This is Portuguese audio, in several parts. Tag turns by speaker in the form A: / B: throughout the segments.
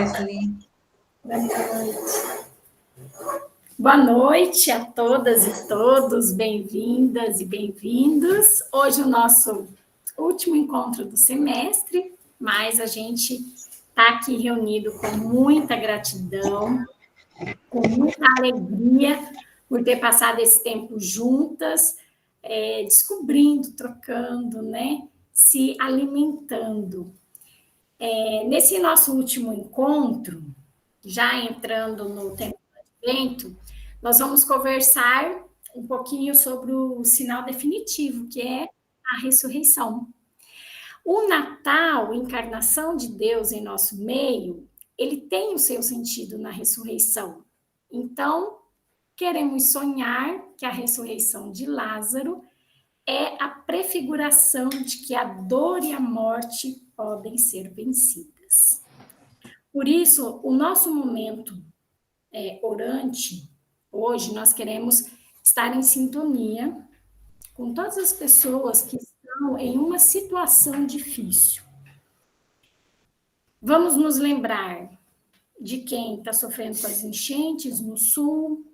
A: Wesley.
B: Boa noite. Boa noite a todas e todos, bem-vindas e bem-vindos. Hoje o nosso último encontro do semestre, mas a gente está aqui reunido com muita gratidão, com muita alegria por ter passado esse tempo juntas, descobrindo, trocando, né? Se alimentando. Nesse nosso último encontro, já entrando no tempo do evento, nós vamos conversar um pouquinho sobre o sinal definitivo, que é a ressurreição. O Natal, a encarnação de Deus em nosso meio, ele tem o seu sentido na ressurreição. Então, queremos sonhar que a ressurreição de Lázaro é a prefiguração de que a dor e a morte podem ser vencidas. Por isso, o nosso momento orante, hoje, nós queremos estar em sintonia com todas as pessoas que estão em uma situação difícil. Vamos nos lembrar de quem está sofrendo com as enchentes no sul,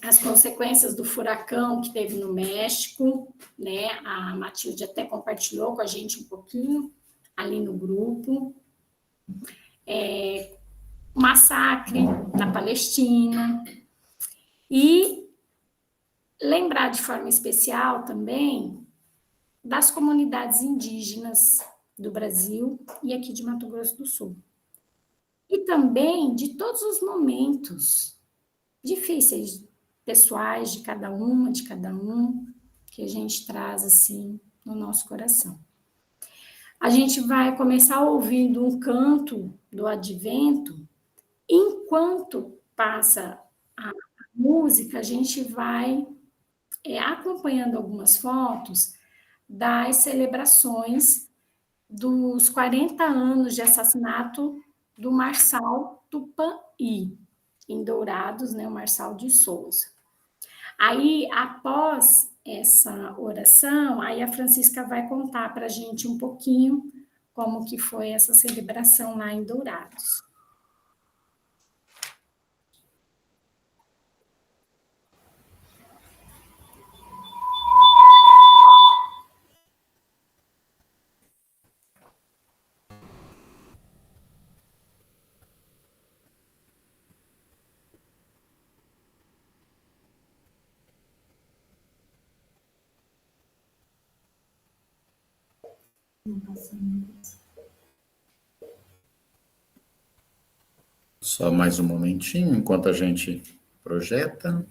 B: as consequências do furacão que teve no México, né? A Matilde até compartilhou com a gente um pouquinho ali no grupo. Massacre na Palestina. E lembrar de forma especial também das comunidades indígenas do Brasil e aqui de Mato Grosso do Sul. E também de todos os momentos difíceis, pessoais de cada uma, de cada um, que a gente traz assim no nosso coração. A gente vai começar ouvindo um canto do Advento. Enquanto passa a música, a gente vai acompanhando algumas fotos das celebrações dos 40 anos de assassinato do Marçal Tupã-I, em Dourados, né, o Marçal de Souza. Aí, após essa oração, aí a Francisca vai contar para a gente um pouquinho como que foi essa celebração lá em Dourados.
C: Só mais um momentinho, enquanto a gente projeta.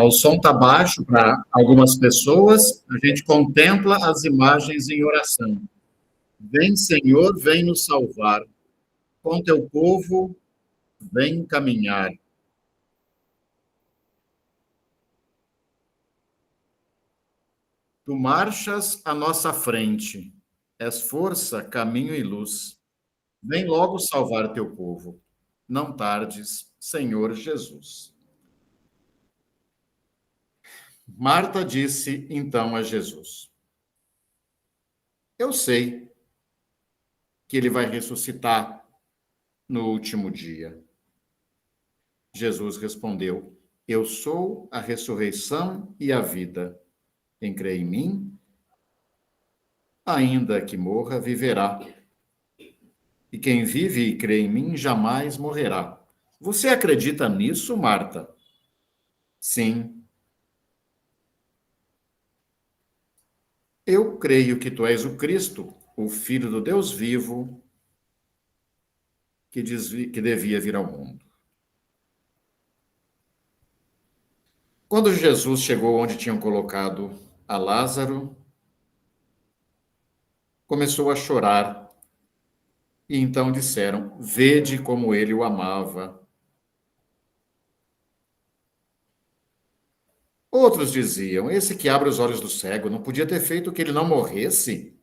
C: O som está baixo para algumas pessoas, a gente contempla as imagens em oração. Vem, Senhor, vem nos salvar. Com teu povo, vem caminhar. Tu marchas à nossa frente, és força, caminho e luz. Vem logo salvar teu povo. Não tardes, Senhor Jesus. Marta disse então a Jesus: Eu sei que ele vai ressuscitar no último dia. Jesus respondeu: Eu sou a ressurreição e a vida. Quem crê em mim, ainda que morra, viverá. E quem vive e crê em mim jamais morrerá. Você acredita nisso, Marta? Sim. Eu creio que tu és o Cristo, o Filho do Deus vivo, que devia vir ao mundo. Quando Jesus chegou onde tinham colocado a Lázaro, começou a chorar. E então disseram: Vede como ele o amava. Outros diziam: Esse que abre os olhos do cego não podia ter feito que ele não morresse?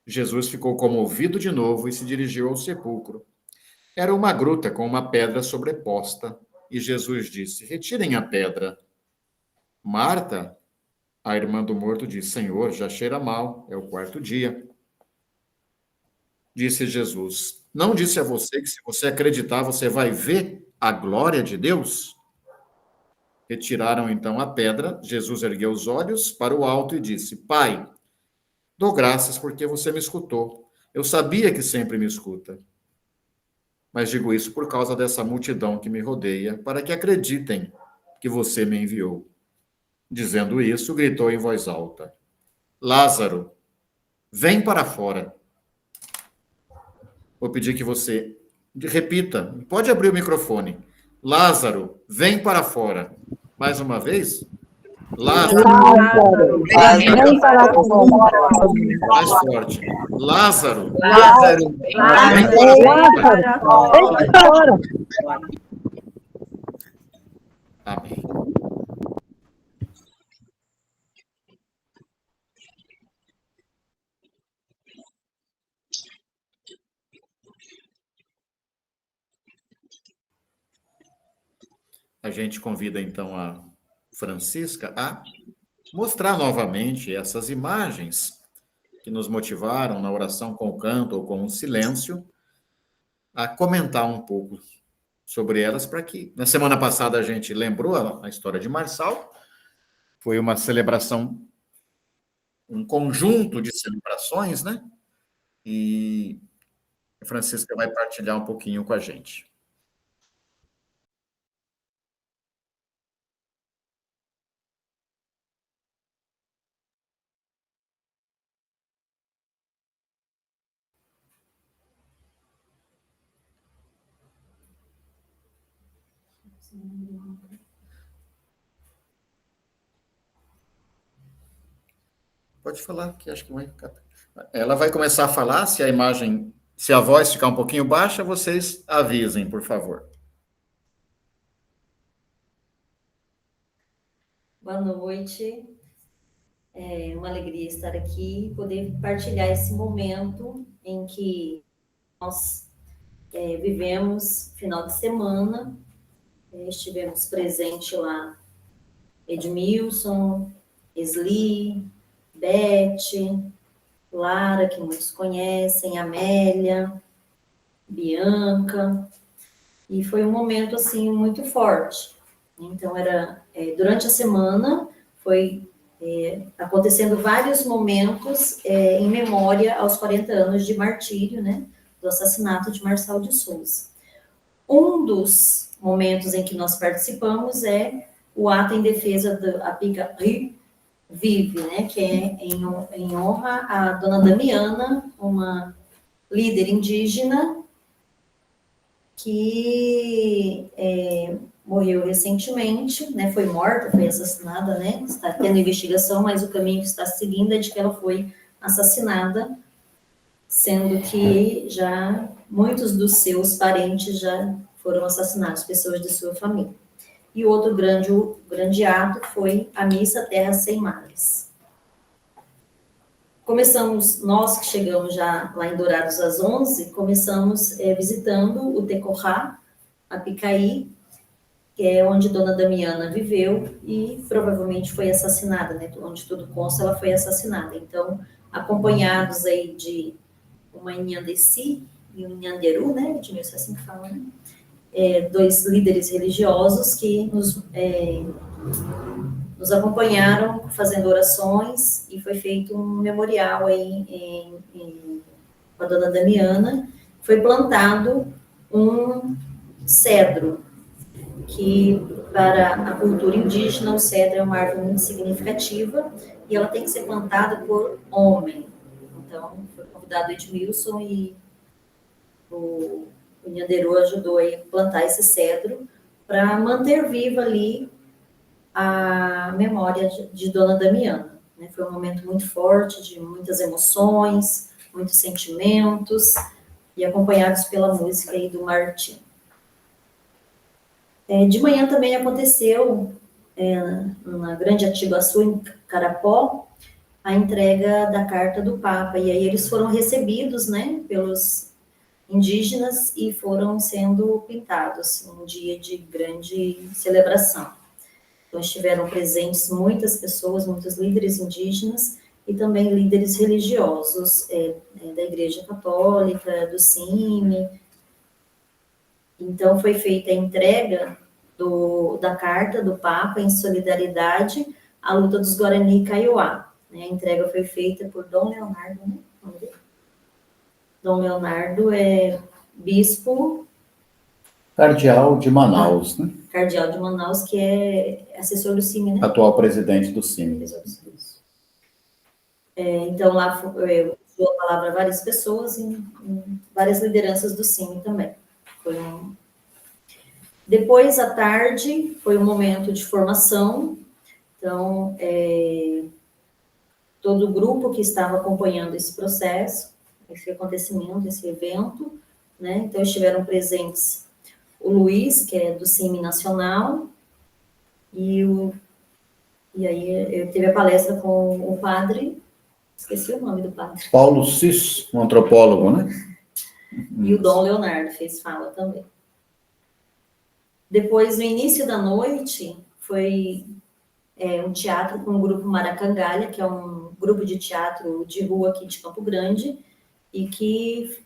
C: Jesus ficou comovido de novo e se dirigiu ao sepulcro. Era uma gruta com uma pedra sobreposta. E Jesus disse: Retirem a pedra. Marta, a irmã do morto, disse: Senhor, já cheira mal, é o quarto dia. Disse Jesus: Não disse a você que se você acreditar, você vai ver a glória de Deus? Retiraram então a pedra. Jesus ergueu os olhos para o alto e disse: Pai, dou graças porque você me escutou. Eu sabia que sempre me escuta. Mas digo isso por causa dessa multidão que me rodeia, para que acreditem que você me enviou. Dizendo isso, gritou em voz alta: Lázaro, vem para fora. Vou pedir que você repita. Pode abrir o microfone. Lázaro, vem para fora. Mais uma vez. Lázaro,
A: vem para fora.
C: mais forte. Lázaro,
A: Vem para fora.
C: Amém. A gente convida então a Francisca a mostrar novamente essas imagens que nos motivaram na oração com o canto ou com o silêncio, a comentar um pouco sobre elas, para que, na semana passada, a gente lembrou a história de Marçal, foi uma celebração, um conjunto de celebrações, né? E a Francisca vai partilhar um pouquinho com a gente. Pode falar, que acho que vai. Ela vai começar a falar, se a imagem, se a voz ficar um pouquinho baixa, vocês avisem, por favor.
D: Boa noite. É uma alegria estar aqui e poder partilhar esse momento em que nós vivemos final de semana. Estivemos presentes lá, Edmilson, Esli, Beth, Lara, que muitos conhecem, Amélia, Bianca, e foi um momento, assim, muito forte. Então, durante a semana, foi acontecendo vários momentos em memória aos 40 anos de martírio, né, do assassinato de Marçal de Souza. Um dos momentos em que nós participamos é o ato em defesa da Pica Vive, né, que é em honra à dona Damiana, uma líder indígena que morreu recentemente, né, foi morta, foi assassinada, né, está tendo investigação, mas o caminho que está seguindo é de que ela foi assassinada, sendo que já muitos dos seus parentes já foram assassinados, pessoas de sua família. E o outro grande ato foi a missa Terra Sem Males. Começamos, nós que chegamos já lá em Dourados às 11, começamos visitando o Tecorá, a Picaí, que é onde Dona Damiana viveu e provavelmente foi assassinada, né? Onde tudo consta, ela foi assassinada. Então, acompanhados aí de uma Inhandeci e um Nhanderu, né? Edmilson, é assim que fala, né? Dois líderes religiosos que nos acompanharam fazendo orações e foi feito um memorial aí com a Dona Damiana. Foi plantado um cedro, que para a cultura indígena o cedro é uma árvore muito significativa e ela tem que ser plantada por homem. Então, foi convidado o Edmilson e o Nhanderu ajudou a plantar esse cedro para manter viva ali a memória de Dona Damiana. Né? Foi um momento muito forte, de muitas emoções, muitos sentimentos, e acompanhados pela música aí do Martim. De manhã também aconteceu, na Grande Atiguaçu, em Carapó, a entrega da carta do Papa, e aí eles foram recebidos, né, pelos indígenas e foram sendo pintados, um dia de grande celebração. Então, estiveram presentes muitas pessoas, muitos líderes indígenas e também líderes religiosos da Igreja Católica, do CIMI. Então, foi feita a entrega da carta do Papa em solidariedade à luta dos Guarani e Kaiowá. Né? A entrega foi feita por Dom Leonardo, né? Dom Leonardo é bispo...
E: Cardeal de Manaus, né?
D: Cardeal de Manaus, que é assessor do CIMI, né?
E: Atual presidente do CIMI.
D: Então, lá usou a palavra várias pessoas e várias lideranças do CIMI também. Depois, à tarde, foi um momento de formação. Então, todo o grupo que estava acompanhando esse processo, esse acontecimento, esse evento, né? Então, estiveram presentes o Luiz, que é do CIMI Nacional, e aí eu teve a palestra com o padre, esqueci o nome do padre.
E: Paulo Cis, um antropólogo, né?
D: E o Dom Leonardo fez fala também. Depois, no início da noite, foi um teatro com o grupo Maracangalha, que é um grupo de teatro de rua aqui de Campo Grande, e que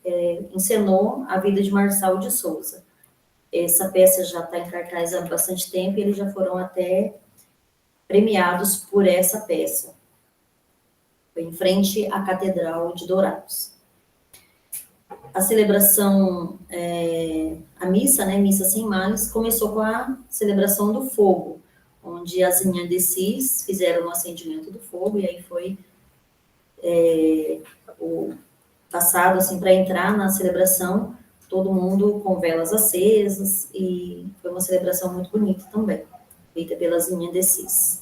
D: encenou a vida de Marçal de Souza. Essa peça já está em cartaz há bastante tempo e eles já foram até premiados por essa peça. Foi em frente à Catedral de Dourados. A celebração, a missa, né, Missa Sem Males, começou com a celebração do fogo, onde as Inhandecis fizeram o acendimento do fogo, e aí foi o passado, assim, para entrar na celebração, todo mundo com velas acesas, e foi uma celebração muito bonita também, feita pelas Inhandecis.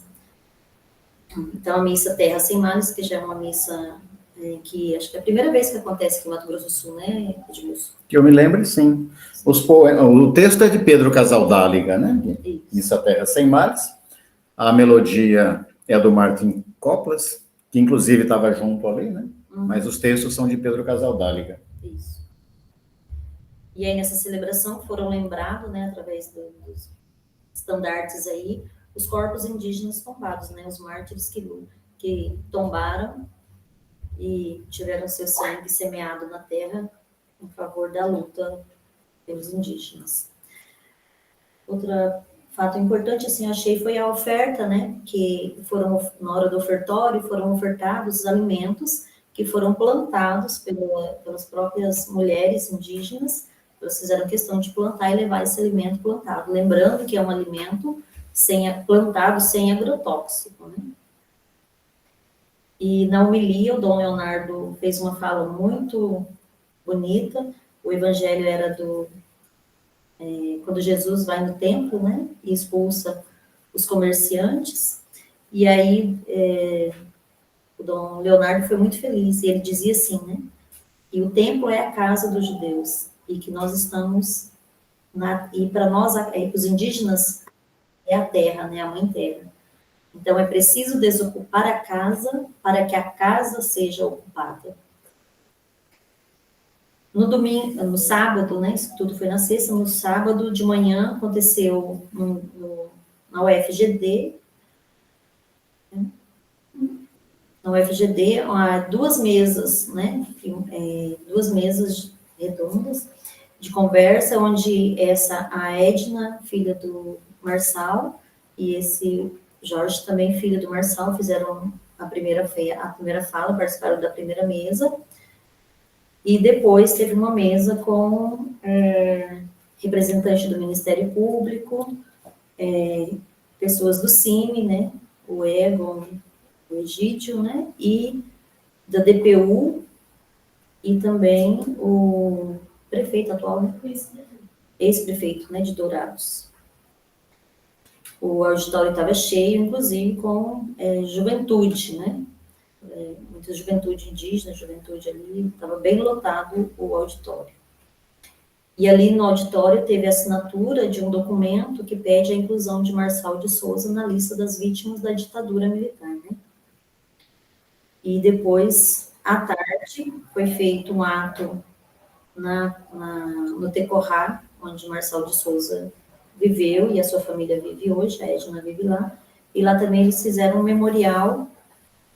D: Então, a missa Terra Sem Males, que já é uma missa que acho que é a primeira vez que acontece aqui no Mato Grosso do Sul, né, Edmilson?
E: Que eu me lembro, sim. O texto é de Pedro Casaldáliga, né?
D: Isso.
E: Missa Terra Sem Males. A melodia é do Martin Coplas, que inclusive estava junto ali, né?
D: Uhum.
E: Mas os textos são de Pedro Casaldáliga.
D: Isso. E aí, nessa celebração, foram lembrados, né, através dos estandartes aí, os corpos indígenas tombados, né, os mártires que tombaram e tiveram seu sangue semeado na terra em favor da luta pelos indígenas. Outro fato importante, assim, achei, foi a oferta, né, que na hora do ofertório, foram ofertados os alimentos que foram plantados pelas próprias mulheres indígenas. Elas fizeram questão de plantar e levar esse alimento plantado, lembrando que é um alimento plantado sem agrotóxico, né? E na homilia, o Dom Leonardo fez uma fala muito bonita. O evangelho era quando Jesus vai no templo, né, e expulsa os comerciantes, e aí o Dom Leonardo foi muito feliz, e ele dizia assim, né, que o templo é a casa dos judeus, e que nós estamos, e para nós, os indígenas, é a terra, né, a mãe terra. Então, é preciso desocupar a casa para que a casa seja ocupada. No domingo, no sábado, né, isso tudo foi na sexta, no sábado de manhã aconteceu na UFGD, duas mesas, né, duas mesas redondas de conversa, onde a Edna, filha do Marçal, e esse Jorge, também filho do Marçal, fizeram a primeira fala, participaram da primeira mesa, e depois teve uma mesa com representante do Ministério Público, pessoas do CIMI, né, o Egon, o Egídio, né, e da DPU, e também o prefeito atual, né, ex-prefeito, né, de Dourados. O auditório estava cheio, inclusive com juventude, né, muita juventude indígena, juventude ali, estava bem lotado o auditório. E ali no auditório teve a assinatura de um documento que pede a inclusão de Marçal de Souza na lista das vítimas da ditadura militar, né. E depois, à tarde, foi feito um ato no Tecorrá, onde Marçal de Souza viveu e a sua família vive hoje, a Edna vive lá. E lá também eles fizeram um memorial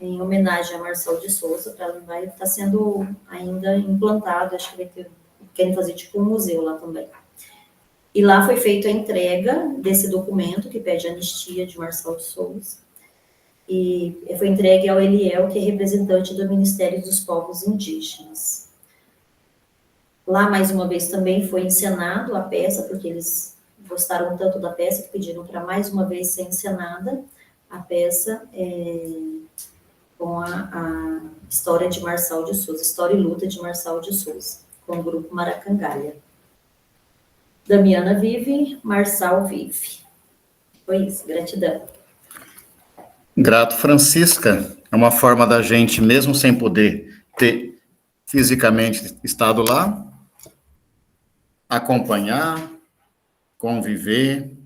D: em homenagem a Marçal de Souza, vai estar sendo ainda implantado, acho que querem fazer tipo um museu lá também. E lá foi feita a entrega desse documento que pede anistia de Marçal de Souza, e foi entregue ao Eliel, que é representante do Ministério dos Povos Indígenas. Lá, mais uma vez, também foi encenado a peça, porque eles gostaram tanto da peça que pediram para mais uma vez ser encenada a peça com a história de Marçal de Souza, história e luta de Marçal de Souza, com o grupo Maracangalha. Damiana vive, Marçal vive. Foi isso, gratidão.
E: Grato, Francisca. É uma forma da gente, mesmo sem poder ter fisicamente estado lá, acompanhar, conviver,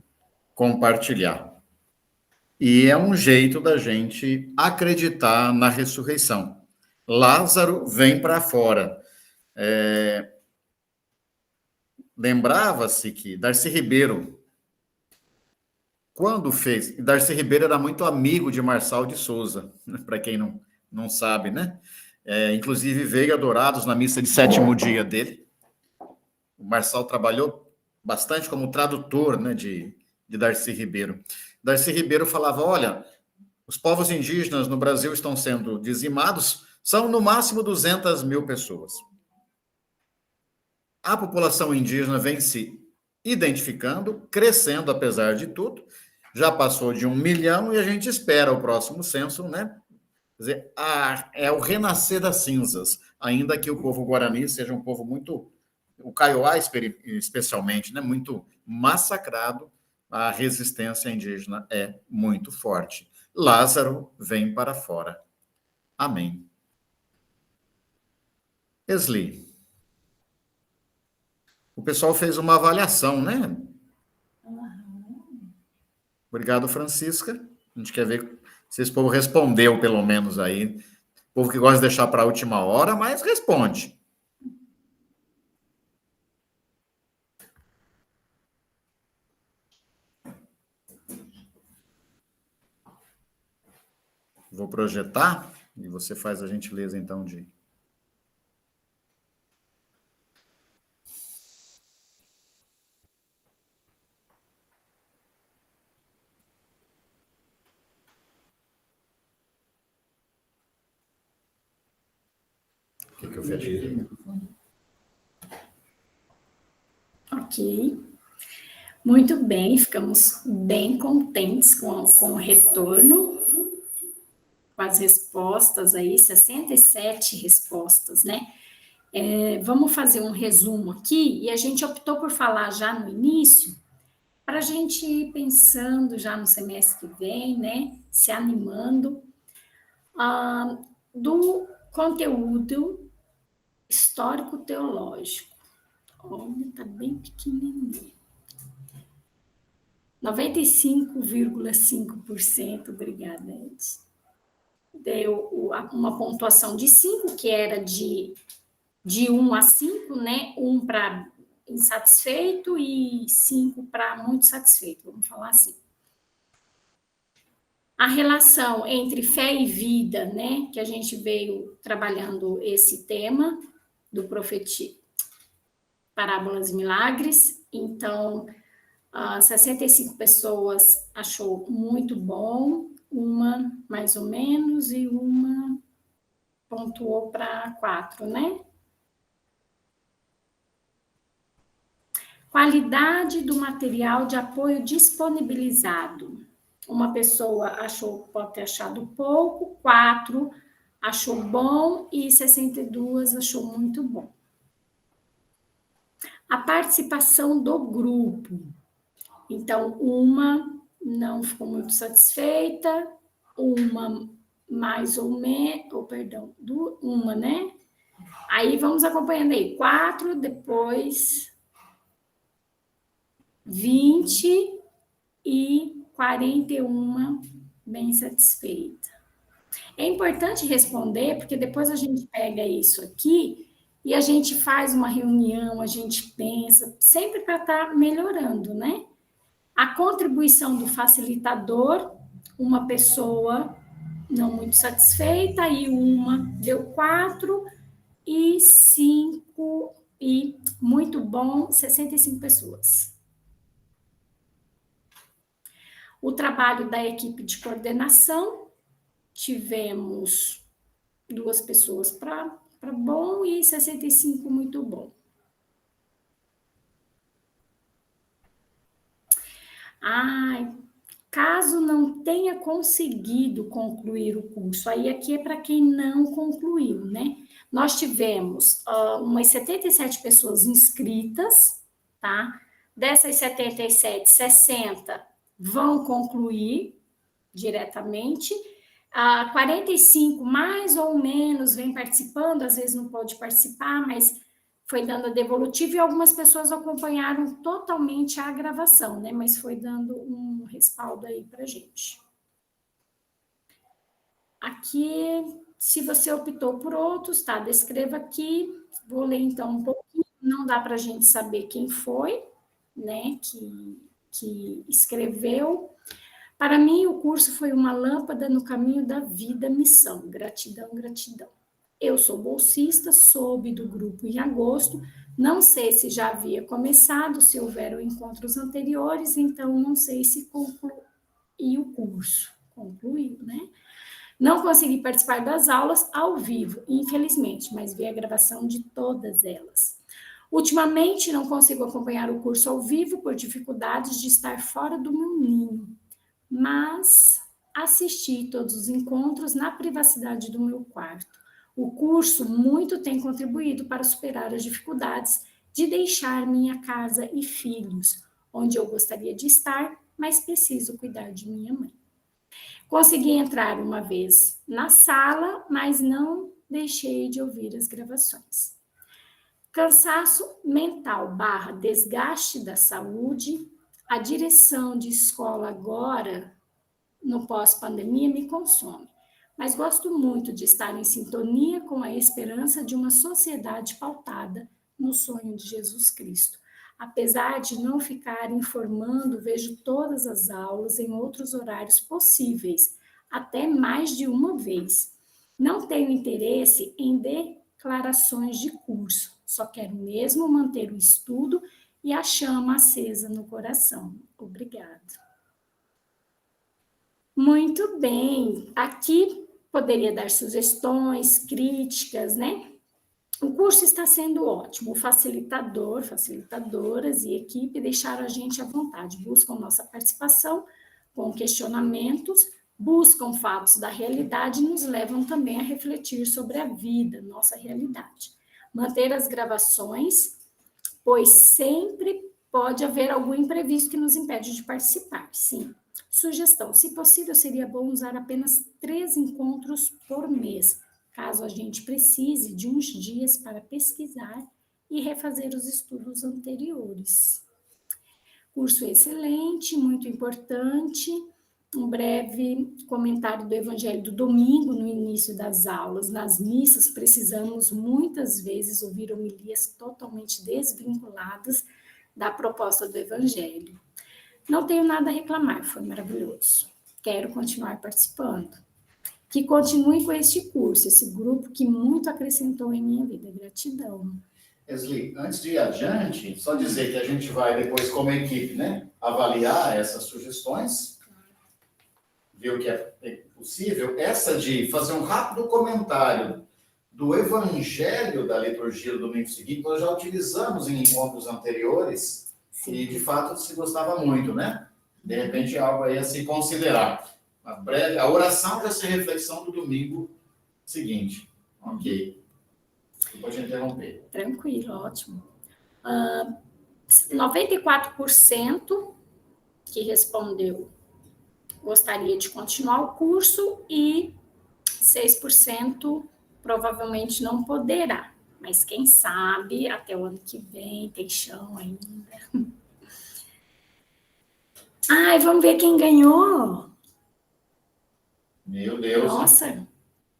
E: compartilhar. E é um jeito da gente acreditar na ressurreição. Lázaro vem para fora. Lembrava-se que Darcy Ribeiro, quando fez... Darcy Ribeiro era muito amigo de Marçal de Souza, para quem não sabe, né? Inclusive veio a Dourados na missa de 7º dia dele. O Marçal trabalhou bastante como tradutor, né, de Darcy Ribeiro. Darcy Ribeiro falava, olha, os povos indígenas no Brasil estão sendo dizimados, são no máximo 200 mil pessoas. A população indígena vem se identificando, crescendo apesar de tudo, já passou de 1 milhão e a gente espera o próximo censo, né? Quer dizer, é o renascer das cinzas, ainda que o povo guarani seja um povo muito, o Kaiowá especialmente, né, muito massacrado, a resistência indígena é muito forte. Lázaro vem para fora. Amém. Esli, o pessoal fez uma avaliação, né? Obrigado, Francisca. A gente quer ver se esse povo respondeu, pelo menos, aí. O povo que gosta de deixar para a última hora, mas responde. Vou projetar e você faz a gentileza, então, de... O que eu fecho aqui?
B: Ok. Muito bem, ficamos bem contentes com o retorno, com as respostas aí, 67 respostas, né? Vamos fazer um resumo aqui, e a gente optou por falar já no início, para a gente ir pensando já no semestre que vem, né? Se animando, do conteúdo histórico-teológico. Olha, tá bem pequenininho. 95,5%, obrigada, Edson. Deu uma pontuação de 5, que era de 1 a 5, né? 1 para insatisfeito e 5 para muito satisfeito, vamos falar assim. A relação entre fé e vida, né? Que a gente veio trabalhando esse tema do Parábolas e Milagres. Então, 65 pessoas achou muito bom, uma mais ou menos e uma pontuou para 4, né? Qualidade do material de apoio disponibilizado. Uma pessoa pode ter achado pouco, 4 achou bom e 62 achou muito bom. A participação do grupo. Então, uma não ficou muito satisfeita, uma mais ou menos, uma, né? Aí vamos acompanhando aí, 4, depois 20 e 41 bem satisfeita. É importante responder, porque depois a gente pega isso aqui e a gente faz uma reunião, a gente pensa, sempre para estar melhorando, né? A contribuição do facilitador, uma pessoa não muito satisfeita, e uma deu 4 e 5 e muito bom, 65 pessoas. O trabalho da equipe de coordenação, tivemos 2 pessoas para bom e 65 muito bom. Caso não tenha conseguido concluir o curso, aí aqui é para quem não concluiu, né? Nós tivemos umas 77 pessoas inscritas, tá? Dessas 77, 60 vão concluir diretamente. 45 mais ou menos vem participando, às vezes não pode participar, mas foi dando a devolutiva, e algumas pessoas acompanharam totalmente a gravação, né? Mas foi dando um respaldo aí pra gente. Aqui, se você optou por outros, tá? Descreva aqui, vou ler então um pouquinho, não dá pra gente saber quem foi, né? Que escreveu. Para mim, o curso foi uma lâmpada no caminho da vida, missão. Gratidão, gratidão. Eu sou bolsista, soube do grupo em agosto, não sei se já havia começado, se houveram encontros anteriores, então não sei se concluiu o curso. Concluiu, né? Não consegui participar das aulas ao vivo, infelizmente, mas vi a gravação de todas elas. Ultimamente, não consigo acompanhar o curso ao vivo por dificuldades de estar fora do meu ninho, mas assisti todos os encontros na privacidade do meu quarto. O curso muito tem contribuído para superar as dificuldades de deixar minha casa e filhos, onde eu gostaria de estar, mas preciso cuidar de minha mãe. Consegui entrar uma vez na sala, mas não deixei de ouvir as gravações. Cansaço mental / desgaste da saúde, a direção de escola agora, no pós-pandemia, me consome. Mas gosto muito de estar em sintonia com a esperança de uma sociedade pautada no sonho de Jesus Cristo. Apesar de não ficar informando, vejo todas as aulas em outros horários possíveis, até mais de uma vez. Não tenho interesse em declarações de curso, só quero mesmo manter o estudo e a chama acesa no coração. Obrigada. Muito bem. Aqui poderia dar sugestões, críticas, né? O curso está sendo ótimo. O facilitador, facilitadoras e equipe deixaram a gente à vontade. Buscam nossa participação com questionamentos, buscam fatos da realidade e nos levam também a refletir sobre a vida, nossa realidade. Manter as gravações, pois sempre pode haver algum imprevisto que nos impede de participar, sim. Sugestão, se possível, seria bom usar apenas 3 encontros por mês, caso a gente precise de uns dias para pesquisar e refazer os estudos anteriores. Curso excelente, muito importante. Um breve comentário do Evangelho do domingo no início das aulas. Nas missas, precisamos muitas vezes ouvir homilias totalmente desvinculadas da proposta do Evangelho. Não tenho nada a reclamar, foi maravilhoso. Quero continuar participando. Que continue com este curso, esse grupo que muito acrescentou em minha vida. Gratidão.
E: Esli, antes de ir adiante, só dizer que a gente vai depois, como equipe, né, avaliar essas sugestões, ver o que é possível. Essa de fazer um rápido comentário do Evangelho da liturgia do domingo seguinte, nós já utilizamos em encontros anteriores. Sim. E, de fato, se gostava muito, né? De repente, algo aí a se considerar. A oração vai ser reflexão do domingo seguinte. Ok. Pode interromper.
B: Tranquilo, ótimo. 94% que respondeu gostaria de continuar o curso e 6% provavelmente não poderá. Mas quem sabe, até o ano que vem, tem chão ainda. Ai, vamos ver quem ganhou.
E: Meu Deus.
B: Nossa,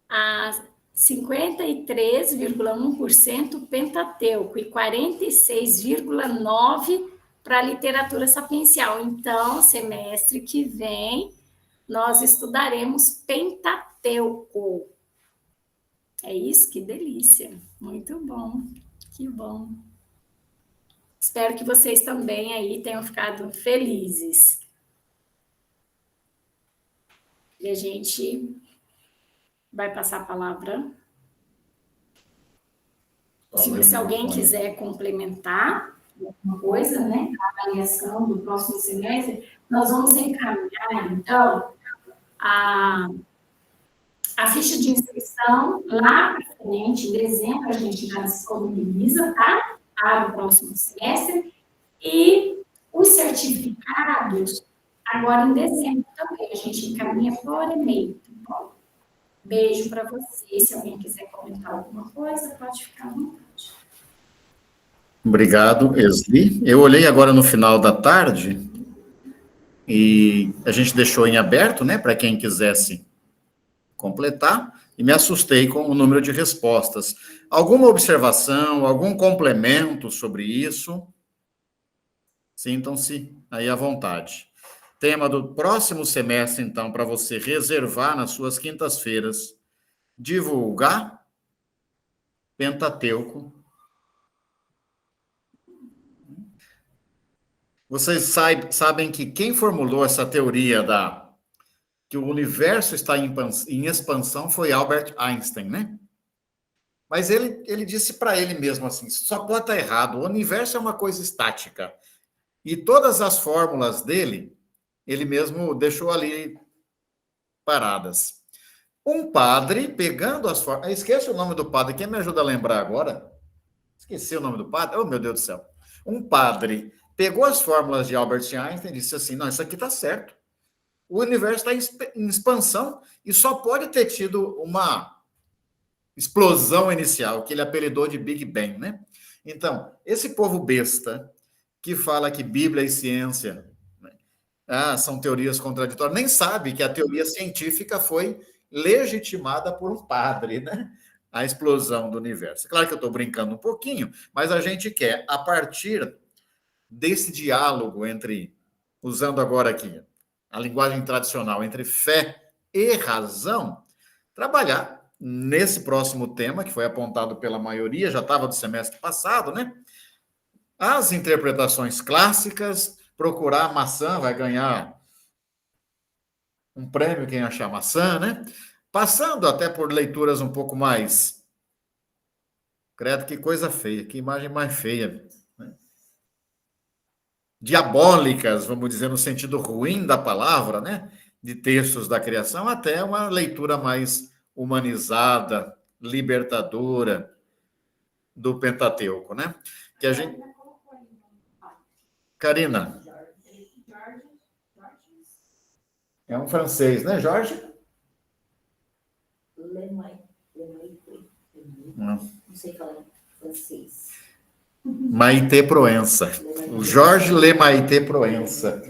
B: a 53,1% Pentateuco e 46,9% para a literatura sapiencial. Então, semestre que vem, nós estudaremos Pentateuco. É isso? Que delícia. Muito bom. Que bom. Espero que vocês também aí tenham ficado felizes. E a gente vai passar a palavra. Se alguém quiser complementar alguma coisa, né, a avaliação do próximo semestre, nós vamos encaminhar, então, a ficha de inscrição lá para frente, em dezembro, a gente já disponibiliza, tá? Para o próximo semestre. E os certificados, agora em dezembro também, a gente encaminha por e-mail, tá bom? Beijo para vocês. Se alguém quiser comentar alguma coisa, pode ficar à vontade.
E: Obrigado, Esli. Eu olhei agora no final da tarde e a gente deixou em aberto, né, para quem quisesse completar, e me assustei com o número de respostas. Alguma observação, algum complemento sobre isso? Sintam-se aí à vontade. Tema do próximo semestre, então, para você reservar nas suas quintas-feiras, divulgar Pentateuco. Vocês sabem que quem formulou essa teoria que o universo está em expansão foi Albert Einstein, né? Mas ele disse para ele mesmo assim, só pode estar errado, o universo é uma coisa estática. E todas as fórmulas dele, ele mesmo deixou ali paradas. Um padre, pegando as fórmulas... Esquece o nome do padre, quem me ajuda a lembrar agora? Esqueci o nome do padre? Oh, meu Deus do céu. Um padre pegou as fórmulas de Albert Einstein e disse assim, não, isso aqui está certo. O universo está em expansão e só pode ter tido uma explosão inicial, que ele apelidou de Big Bang, né? Então, esse povo besta que fala que Bíblia e ciência são teorias contraditórias, nem sabe que a teoria científica foi legitimada por um padre, né? A explosão do universo. Claro que eu estou brincando um pouquinho, mas a gente quer, a partir desse diálogo entre, usando agora aqui a linguagem tradicional, entre fé e razão, trabalhar nesse próximo tema, que foi apontado pela maioria, já estava do semestre passado, né? As interpretações clássicas, procurar a maçã, vai ganhar um prêmio quem achar maçã, né? Passando até por leituras um pouco mais... Credo, que coisa feia, que imagem mais feia, né? Diabólicas, vamos dizer, no sentido ruim da palavra, né? De textos da criação, até uma leitura mais humanizada, libertadora do Pentateuco, né? Que a gente... Karina. É um francês, né, Jorge?
D: Não sei falar francês.
C: Maite Proença. O Jorge Lê Maite Proença.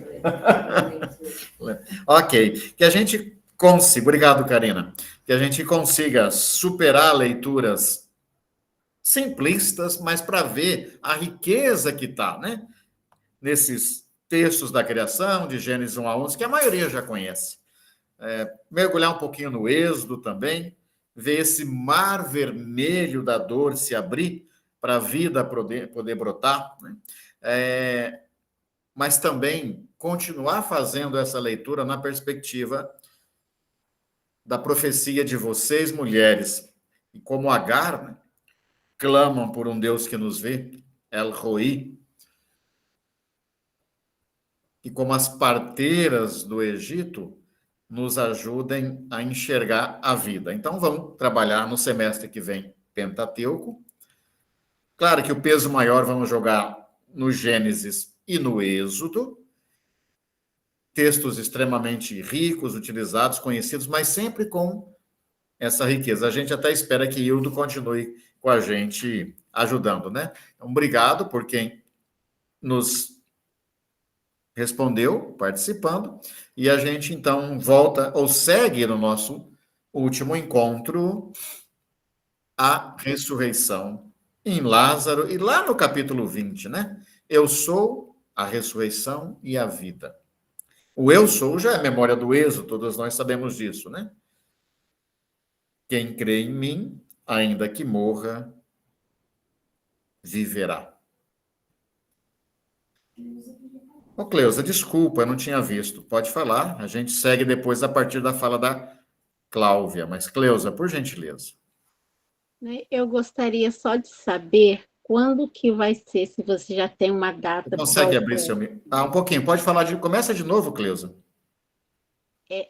C: Ok. Que a gente consiga, obrigado, Karina, que a gente consiga superar leituras simplistas, mas para ver a riqueza que está, né? Nesses textos da criação, de Gênesis 1 a 11, que a maioria já conhece. Mergulhar um pouquinho no Êxodo também, ver esse mar vermelho da dor se abrir para a vida poder brotar, né? Mas também continuar fazendo essa leitura na perspectiva da profecia de vocês, mulheres, e como Agar, né, clamam por um Deus que nos vê, El Roi, e como as parteiras do Egito nos ajudem a enxergar a vida. Então, vamos trabalhar no semestre que vem Pentateuco. Claro que o peso maior vamos jogar no Gênesis e no Êxodo, textos extremamente ricos, utilizados, conhecidos, mas sempre com essa riqueza. A gente até espera que Hildo continue com a gente ajudando, né? Então, obrigado por quem nos respondeu, participando, e a gente então volta ou segue no nosso último encontro a ressurreição em Lázaro, e lá no capítulo 20, né? Eu sou a ressurreição e a vida. O eu sou já é memória do Êxodo, todos nós sabemos disso, né? Quem crê em mim, ainda que morra, viverá. Ô, Cleusa, desculpa, eu não tinha visto. Pode falar, a gente segue depois a partir da fala da Cláudia. Mas, Cleusa, por gentileza.
F: Eu gostaria só de saber quando que vai ser, se você já tem uma data.
C: Você consegue abrir seu... um pouquinho, pode falar Começa de novo, Cleusa.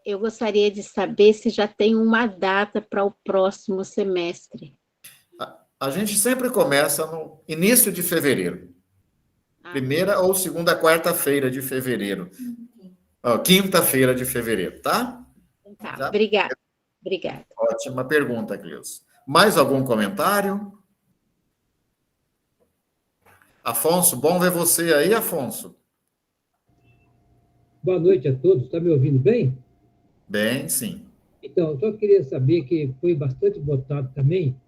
F: Eu gostaria de saber se já tem uma data para o próximo semestre.
C: A gente sempre começa no início de fevereiro. Primeira ou segunda, quarta-feira de fevereiro. Quinta-feira de fevereiro, tá?
F: Tá, obrigada.
C: Ótima pergunta, Cleusa. Mais algum comentário? Afonso, bom ver você aí, Afonso.
G: Boa noite a todos. Está me ouvindo bem?
C: Bem, sim.
G: Então, só queria saber que foi bastante votado também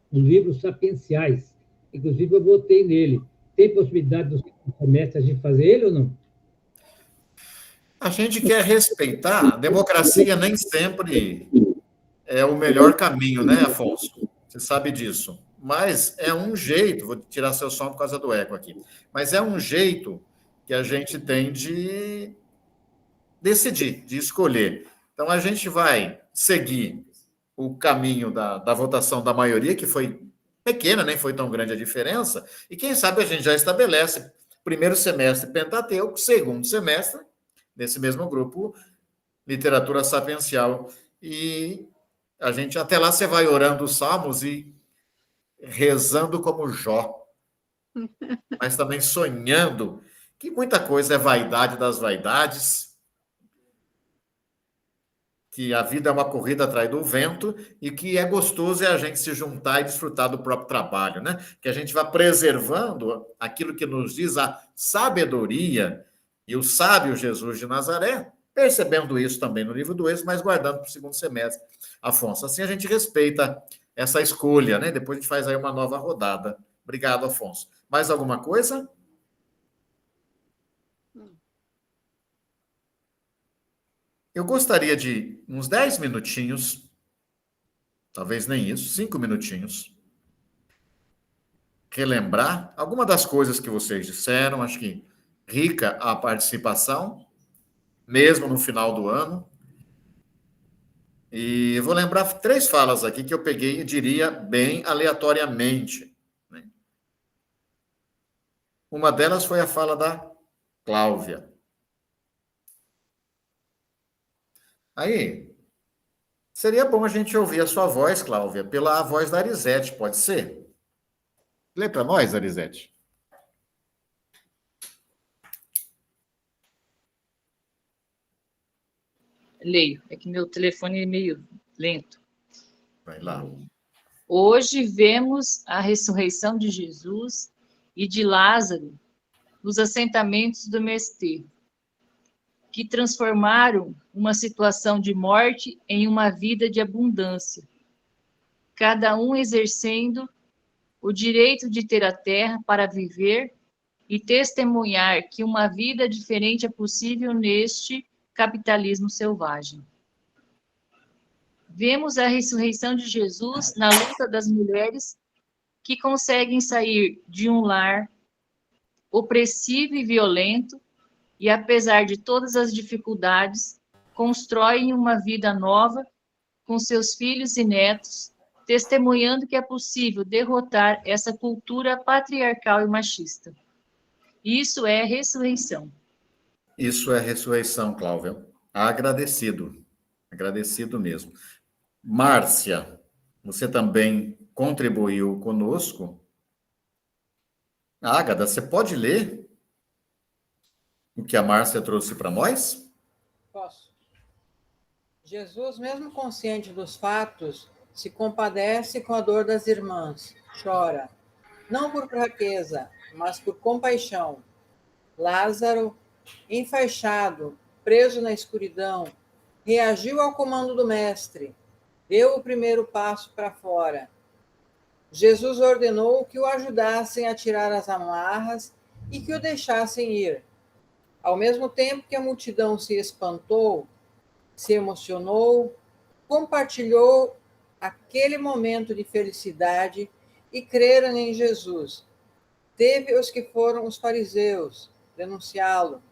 G: os livros sapienciais. Inclusive, eu votei nele. Tem possibilidade do semestre a gente fazer ele ou não?
C: A gente quer respeitar. A democracia nem sempre é o melhor caminho, né, Afonso? Você sabe disso. Mas é um jeito, vou tirar seu som por causa do eco aqui, mas é um jeito que a gente tem de decidir, de escolher. Então, a gente vai seguir o caminho da votação da maioria, que foi pequena, nem foi tão grande a diferença, e quem sabe a gente já estabelece primeiro semestre Pentateuco, segundo semestre, nesse mesmo grupo, literatura sapiencial, e a gente, até lá, você vai orando os salmos e rezando como Jó, mas também sonhando que muita coisa é vaidade das vaidades, que a vida é uma corrida atrás do vento e que é gostoso a gente se juntar e desfrutar do próprio trabalho, né? Que a gente vá preservando aquilo que nos diz a sabedoria e o sábio Jesus de Nazaré, percebendo isso também no livro do Êxodo, mas guardando para o segundo semestre, Afonso. Assim a gente respeita essa escolha, né? Depois a gente faz aí uma nova rodada. Obrigado, Afonso. Mais alguma coisa? Eu gostaria de uns 10 minutinhos, talvez nem isso, 5 minutinhos, relembrar alguma das coisas que vocês disseram. Acho que rica a participação, mesmo no final do ano. E eu vou lembrar 3 falas aqui que eu peguei e diria bem aleatoriamente, né? Uma delas foi a fala da Cláudia. Aí, seria bom a gente ouvir a sua voz, Cláudia, pela voz da Arizete, pode ser? Lê para nós, Arizete.
H: Leio, é que meu telefone é meio lento.
C: Vai lá.
H: Hoje vemos a ressurreição de Jesus e de Lázaro nos assentamentos do Mestre, que transformaram uma situação de morte em uma vida de abundância, cada um exercendo o direito de ter a terra para viver e testemunhar que uma vida diferente é possível neste capitalismo selvagem. Vemos a ressurreição de Jesus na luta das mulheres que conseguem sair de um lar opressivo e violento e, apesar de todas as dificuldades, constroem uma vida nova com seus filhos e netos, testemunhando que é possível derrotar essa cultura patriarcal e machista. Isso é ressurreição.
C: Isso é ressurreição, Cláudia. Agradecido. Agradecido mesmo. Márcia, você também contribuiu conosco. Ágata, você pode ler o que a Márcia trouxe para nós?
I: Posso. Jesus, mesmo consciente dos fatos, se compadece com a dor das irmãs, chora, não por fraqueza, mas por compaixão. Lázaro, enfaixado, preso na escuridão, reagiu ao comando do mestre, deu o primeiro passo para fora. Jesus ordenou que o ajudassem a tirar as amarras e que o deixassem ir. Ao mesmo tempo que a multidão se espantou, se emocionou, compartilhou aquele momento de felicidade e creram em Jesus. Teve os que foram os fariseus denunciá-lo.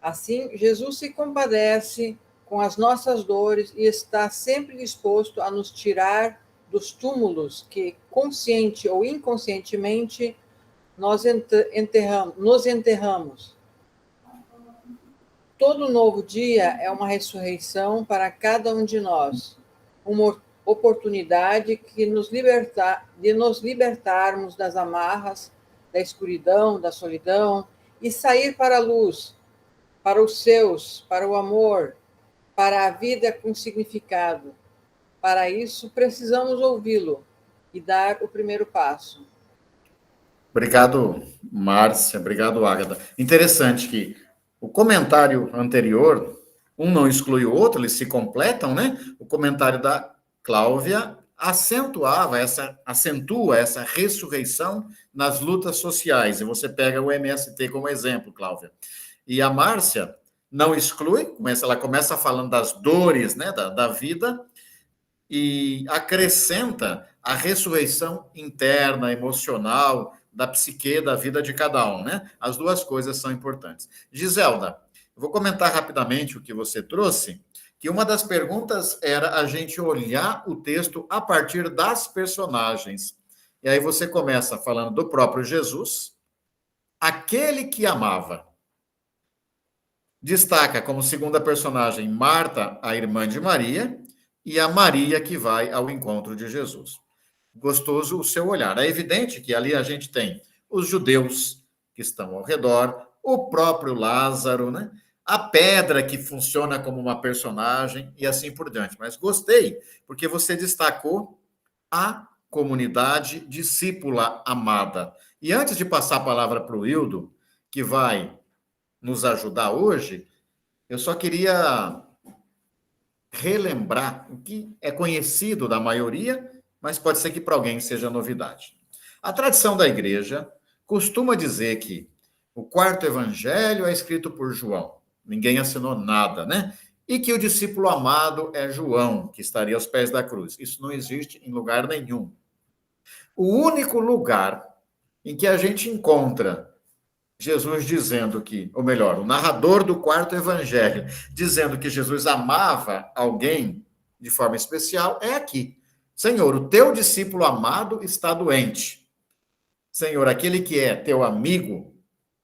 I: Assim, Jesus se compadece com as nossas dores e está sempre disposto a nos tirar dos túmulos que, consciente ou inconscientemente, nos enterramos. Todo novo dia é uma ressurreição para cada um de nós, uma oportunidade de nos libertarmos das amarras, da escuridão, da solidão e sair para a luz, para os seus, para o amor, para a vida com significado. Para isso, precisamos ouvi-lo e dar o primeiro passo.
C: Obrigado, Márcia. Obrigado, Ágata. Interessante que o comentário anterior, um não exclui o outro, eles se completam, né? O comentário da Cláudia acentua essa ressurreição nas lutas sociais. E você pega o MST como exemplo, Cláudia. E a Márcia não exclui, ela começa falando das dores, né, da vida, e acrescenta a ressurreição interna, emocional, da psique, da vida de cada um, né? As duas coisas são importantes. Giselda, eu vou comentar rapidamente o que você trouxe, que uma das perguntas era a gente olhar o texto a partir das personagens. E aí você começa falando do próprio Jesus, aquele que amava. Destaca como segunda personagem Marta, a irmã de Maria, e a Maria que vai ao encontro de Jesus. Gostoso o seu olhar. É evidente que ali a gente tem os judeus que estão ao redor, o próprio Lázaro, né? A pedra que funciona como uma personagem e assim por diante. Mas gostei, porque você destacou a comunidade discípula amada. E antes de passar a palavra para o Hildo, que vai nos ajudar hoje, eu só queria relembrar o que é conhecido da maioria, mas pode ser que para alguém seja novidade. A tradição da igreja costuma dizer que o quarto evangelho é escrito por João. Ninguém assinou nada, né? E que o discípulo amado é João, que estaria aos pés da cruz. Isso não existe em lugar nenhum. O único lugar em que a gente encontra Jesus dizendo que, ou melhor, o narrador do quarto evangelho dizendo que Jesus amava alguém de forma especial é aqui. Senhor, o teu discípulo amado está doente. Senhor, aquele que é teu amigo,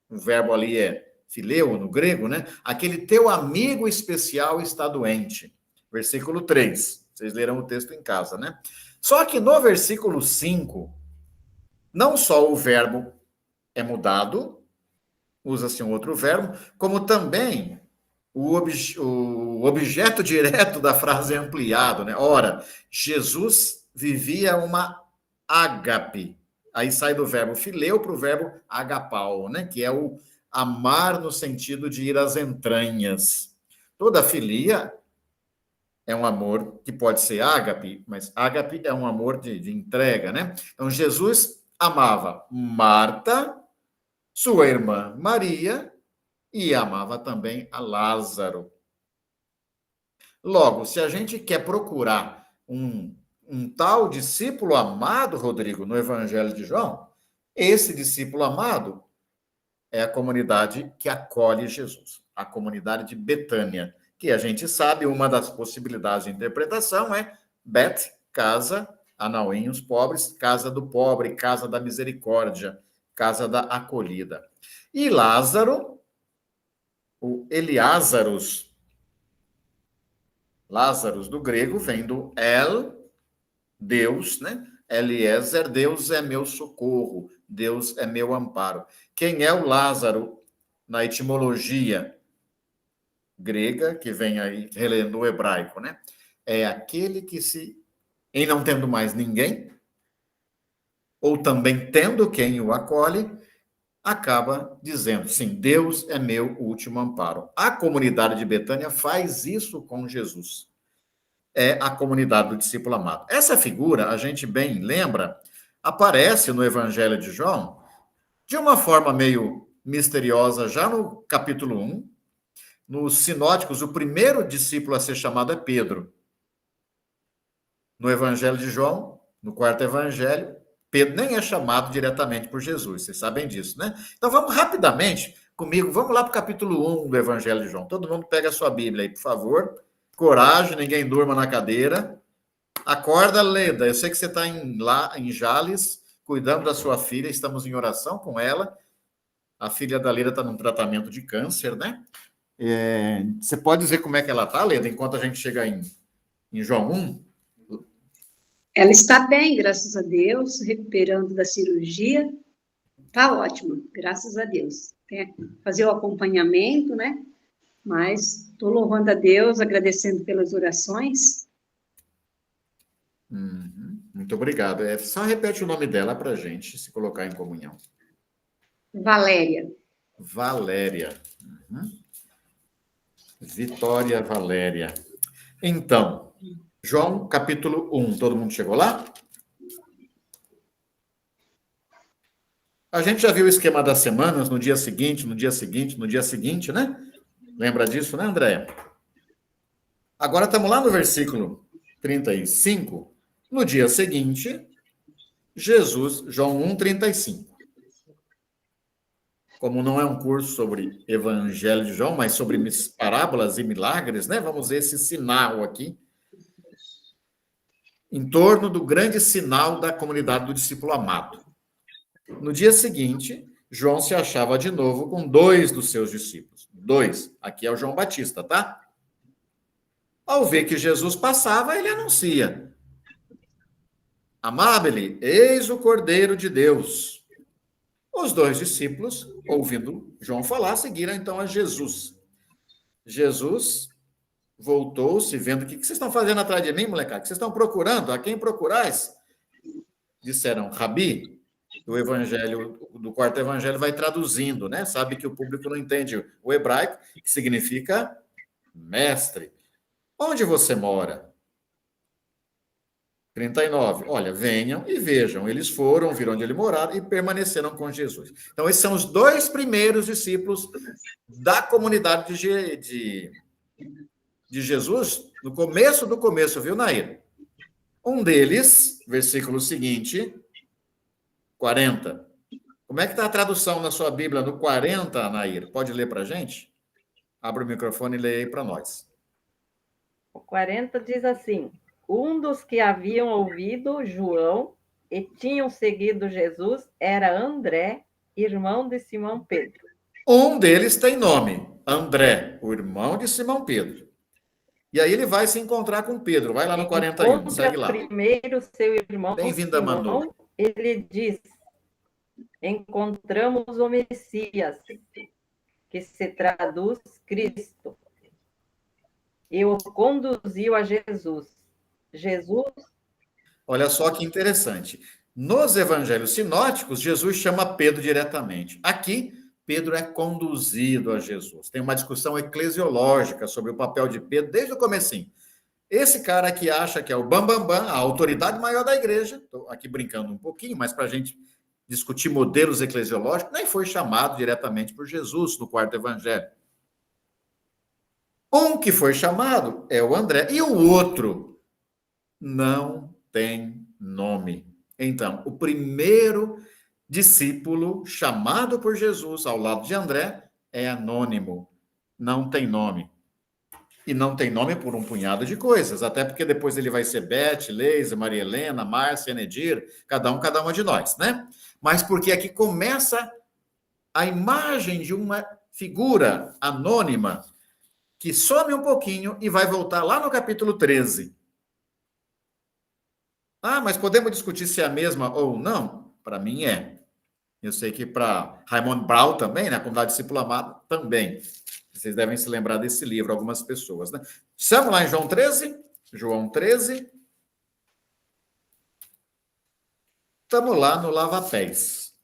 C: o verbo ali é fileu no grego, né? Aquele teu amigo especial está doente. Versículo 3. Vocês lerão o texto em casa, né? Só que no versículo 5, não só o verbo é mudado, usa-se um outro verbo, como também o objeto direto da frase é ampliado, né? Ora, Jesus vivia uma ágape Aí sai do verbo fileu para o verbo agapau, né? Que é o amar no sentido de ir às entranhas. Toda filia é um amor que pode ser ágape, mas ágape é um amor de entrega, né? Então, Jesus amava Marta, sua irmã Maria, e amava também a Lázaro. Logo, se a gente quer procurar um tal discípulo amado, Rodrigo, no Evangelho de João, esse discípulo amado é a comunidade que acolhe Jesus, a comunidade de Betânia, que a gente sabe, uma das possibilidades de interpretação é Bet, casa, Anauim, os pobres, casa do pobre, casa da misericórdia, casa da acolhida. E Lázaro, o Eliázaros, Lázaros do grego vem do El, Deus, né? Eliezer, Deus é meu socorro, Deus é meu amparo. Quem é o Lázaro na etimologia grega, que vem aí relendo o hebraico, né? É aquele que em não tendo mais ninguém, ou também tendo quem o acolhe, acaba dizendo, sim, Deus é meu último amparo. A comunidade de Betânia faz isso com Jesus. É a comunidade do discípulo amado. Essa figura, a gente bem lembra, aparece no Evangelho de João de uma forma meio misteriosa, já no capítulo 1. Nos sinóticos, o primeiro discípulo a ser chamado é Pedro. No Evangelho de João, no quarto Evangelho, Pedro nem é chamado diretamente por Jesus, vocês sabem disso, né? Então vamos rapidamente comigo, vamos lá para o capítulo 1 do Evangelho de João. Todo mundo pega a sua Bíblia aí, por favor. Coragem, ninguém durma na cadeira. Acorda, Leda. Eu sei que você está lá em Jales, cuidando da sua filha, estamos em oração com ela. A filha da Leda está num tratamento de câncer, né? Você pode dizer como é que ela está, Leda, enquanto a gente chega em João 1?
J: Ela está bem, graças a Deus, recuperando da cirurgia. Está ótima, graças a Deus. Tem que fazer o acompanhamento, né? Mas estou louvando a Deus, agradecendo pelas orações.
C: Muito obrigado. Só repete o nome dela para a gente se colocar em comunhão.
J: Valéria.
C: Valéria. Vitória Valéria. Então, João, capítulo 1. Todo mundo chegou lá? A gente já viu o esquema das semanas, no dia seguinte, no dia seguinte, no dia seguinte, né? Lembra disso, né, Andréia? Agora estamos lá no versículo 35. No dia seguinte, Jesus, João 1:35. Como não é um curso sobre Evangelho de João, mas sobre parábolas e milagres, né? Vamos ver esse sinal aqui. Em torno do grande sinal da comunidade do discípulo amado. No dia seguinte, João se achava de novo com 2 dos seus discípulos. 2. Aqui é o João Batista, tá? Ao ver que Jesus passava, ele anuncia: Amabile, eis o Cordeiro de Deus. Os 2 discípulos, ouvindo João falar, seguiram então a Jesus. Jesus voltou-se, vendo: o que vocês estão fazendo atrás de mim, molecada? O que vocês estão procurando? A quem procurais? Disseram: Rabi. O evangelho, do quarto evangelho vai traduzindo, né? Sabe que o público não entende o hebraico, que significa mestre. Onde você mora? 39. Olha, venham e vejam. Eles foram, viram onde ele morava e permaneceram com Jesus. Então, esses são os 2 primeiros discípulos da comunidade de Jesus, no começo do começo, viu, Nair? Um deles, versículo seguinte, 40. Como é que está a tradução na sua Bíblia no 40, Nair? Pode ler para a gente? Abre o microfone e lê aí para nós.
K: O 40 diz assim: um dos que haviam ouvido João e tinham seguido Jesus era André, irmão de Simão Pedro.
C: Um deles tem nome, André, o irmão de Simão Pedro. E aí ele vai se encontrar com Pedro. Vai lá no 41, segue lá.
K: Primeiro seu irmão
C: Bem-vinda, Manu.
K: Ele diz: encontramos o Messias, que se traduz Cristo. E o conduziu a Jesus. Jesus.
C: Olha só que interessante.
E: Nos evangelhos sinóticos, Jesus chama Pedro diretamente. Aqui, Pedro é conduzido a Jesus. Tem uma discussão eclesiológica sobre o papel de Pedro desde o comecinho. Esse cara que acha que é o bambambam, a autoridade maior da igreja, estou aqui brincando um pouquinho, mas para a gente discutir modelos eclesiológicos, nem foi chamado diretamente por Jesus no quarto evangelho. Um que foi chamado é o André, e o outro não tem nome. Então, o primeiro discípulo chamado por Jesus ao lado de André é anônimo, não tem nome. E não tem nome por um punhado de coisas, até porque depois ele vai ser Beth, Leisa, Maria Helena, Márcia, Enedir, cada uma de nós, né? Mas porque aqui começa a imagem de uma figura anônima que some um pouquinho e vai voltar lá no capítulo 13. Ah, mas podemos discutir se é a mesma ou não? Para mim é. Eu sei que para Raymond Brown também, né? A comunidade discípulo amado também. Vocês devem se lembrar desse livro, algumas pessoas, né? Estamos lá em João 13. João 13. Estamos lá no lava-pés.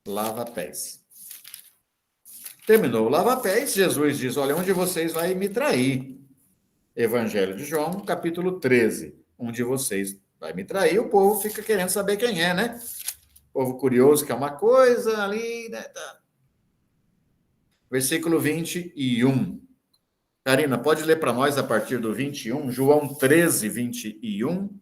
E: Lava-pés. Terminou o lava-pés, Jesus diz, olha, um de vocês vai me trair. Evangelho de João, capítulo 13. Um de vocês vai me trair, o povo fica querendo saber quem é, né? O povo curioso que é uma coisa ali, né? Versículo 21. Karina, pode ler para nós a partir do 21? João 13, 21.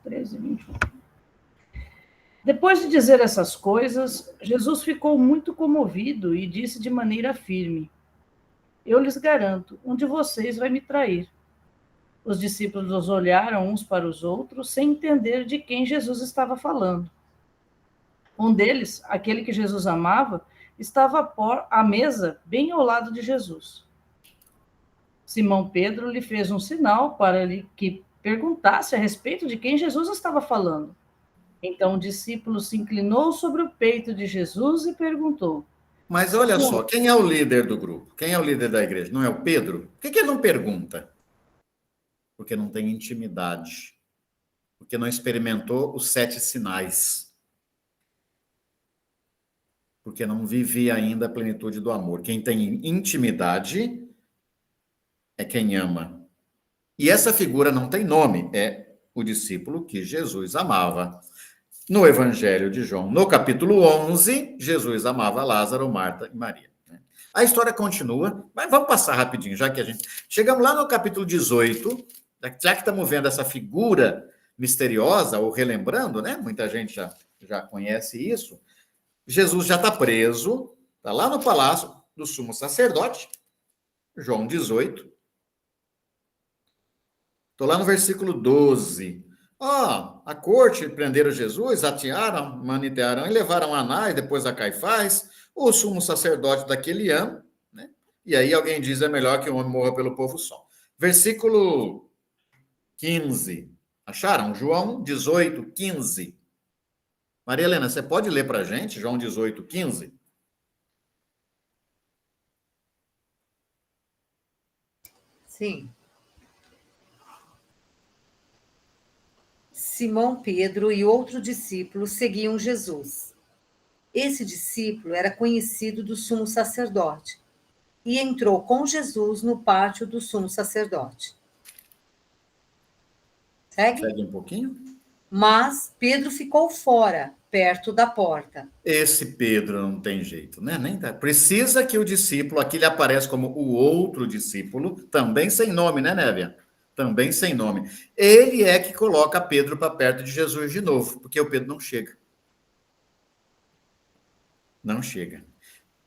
A: 13, 21. Depois de dizer essas coisas, Jesus ficou muito comovido e disse de maneira firme: eu lhes garanto, um de vocês vai me trair. Os discípulos olharam uns para os outros sem entender de quem Jesus estava falando. Um deles, aquele que Jesus amava, estava à mesa bem ao lado de Jesus. Simão Pedro lhe fez um sinal para que perguntasse a respeito de quem Jesus estava falando. Então o discípulo se inclinou sobre o peito de Jesus e perguntou:
E: mas olha só, quem é o líder do grupo? Quem é o líder da igreja? Não é o Pedro? Por que ele não pergunta? Porque não tem intimidade. Porque não experimentou os 7 sinais. Porque não vive ainda a plenitude do amor. Quem tem intimidade é quem ama. E essa figura não tem nome, é o discípulo que Jesus amava. No Evangelho de João, no capítulo 11, Jesus amava Lázaro, Marta e Maria. A história continua, mas vamos passar rapidinho, já que a gente... Chegamos lá no capítulo 18, já que estamos vendo essa figura misteriosa, ou relembrando, né? Muita gente já conhece isso. Jesus já está preso, está lá no palácio do sumo sacerdote, João 18. Estou lá no versículo 12. A corte prenderam Jesus, atearam, manitearam e levaram a Anás, depois a Caifás, o sumo sacerdote daquele ano, né? E aí alguém diz, é melhor que o homem morra pelo povo só. Versículo 15. Acharam? João 18, 15. Maria Helena, você pode ler para a gente, João 18, 15?
I: Sim. Simão Pedro e outro discípulo seguiam Jesus. Esse discípulo era conhecido do sumo sacerdote e entrou com Jesus no pátio do sumo sacerdote.
E: Segue um pouquinho.
I: Mas Pedro ficou fora, perto da porta.
E: Esse Pedro não tem jeito, né? Precisa que o discípulo, aqui ele aparece como o outro discípulo, também sem nome, né, Névia? Também sem nome. Ele é que coloca Pedro para perto de Jesus de novo, porque o Pedro não chega. Não chega.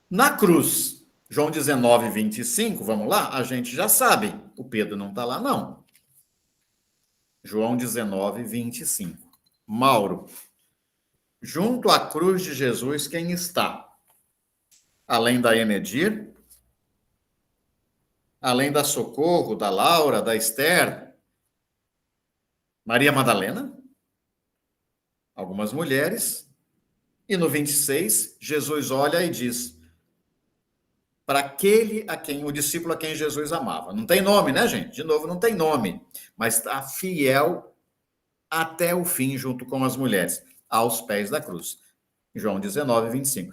E: Na cruz, João 19, 25, vamos lá? A gente já sabe, o Pedro não está lá, não. João 19, 25. Mauro, junto à cruz de Jesus, quem está? Além da Enedir, além da Socorro, da Laura, da Esther, Maria Madalena, algumas mulheres, e no 26, Jesus olha e diz,
C: para aquele a quem, o discípulo a quem Jesus amava. Não tem nome, né, gente? De novo, não tem nome, mas está fiel até o fim, junto com as mulheres, aos pés da cruz. João 19, 25.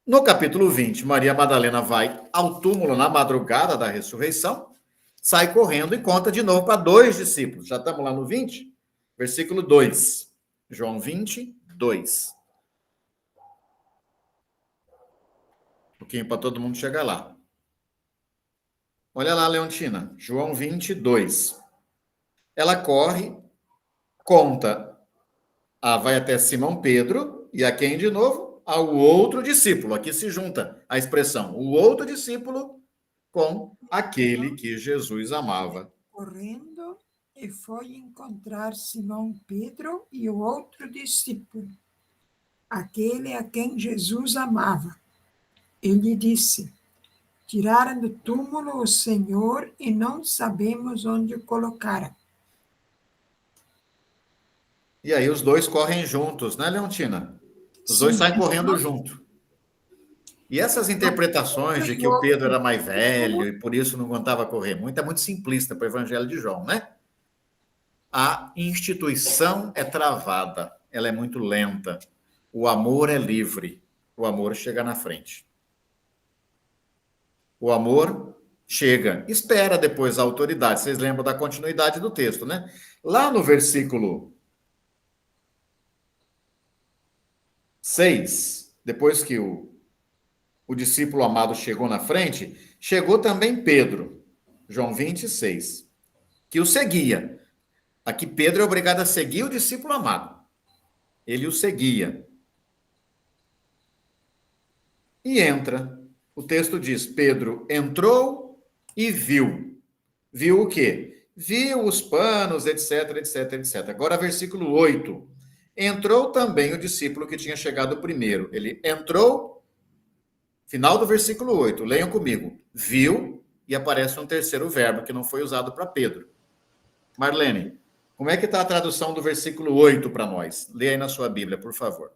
C: No capítulo 20, Maria Madalena vai ao túmulo na madrugada da ressurreição, sai correndo e conta de novo para 2 discípulos. Já estamos lá no 20, versículo 2. João 20, 2. Um pouquinho para todo mundo chegar lá. Olha lá, Leontina, João 22. Ela corre, conta, vai até Simão Pedro, e a quem de novo? Ao outro discípulo. Aqui se junta a expressão, o outro discípulo com aquele que Jesus amava.
L: Correndo e foi encontrar Simão Pedro e o outro discípulo, aquele a quem Jesus amava. Ele disse: tiraram do túmulo o Senhor e não sabemos onde o colocaram.
C: E aí os dois correm juntos, né, Leontina? Os dois saem correndo junto. E essas interpretações de que o Pedro era mais velho e por isso não aguentava correr muito, é muito simplista para o Evangelho de João, né? A instituição é travada, ela é muito lenta. O amor é livre, o amor chega na frente. O amor chega, espera depois a autoridade. Vocês lembram da continuidade do texto, né? Lá no versículo 6, depois que o discípulo amado chegou na frente, chegou também Pedro, João 26, que o seguia. Aqui Pedro é obrigado a seguir o discípulo amado. Ele o seguia. E entra. O texto diz, Pedro entrou e viu. Viu o quê? Viu os panos, etc, etc, etc. Agora, versículo 8. Entrou também o discípulo que tinha chegado primeiro. Ele entrou, final do versículo 8. Leiam comigo. Viu, e aparece um terceiro verbo que não foi usado para Pedro. Marlene, como é que está a tradução do versículo 8 para nós? Leia aí na sua Bíblia, por favor.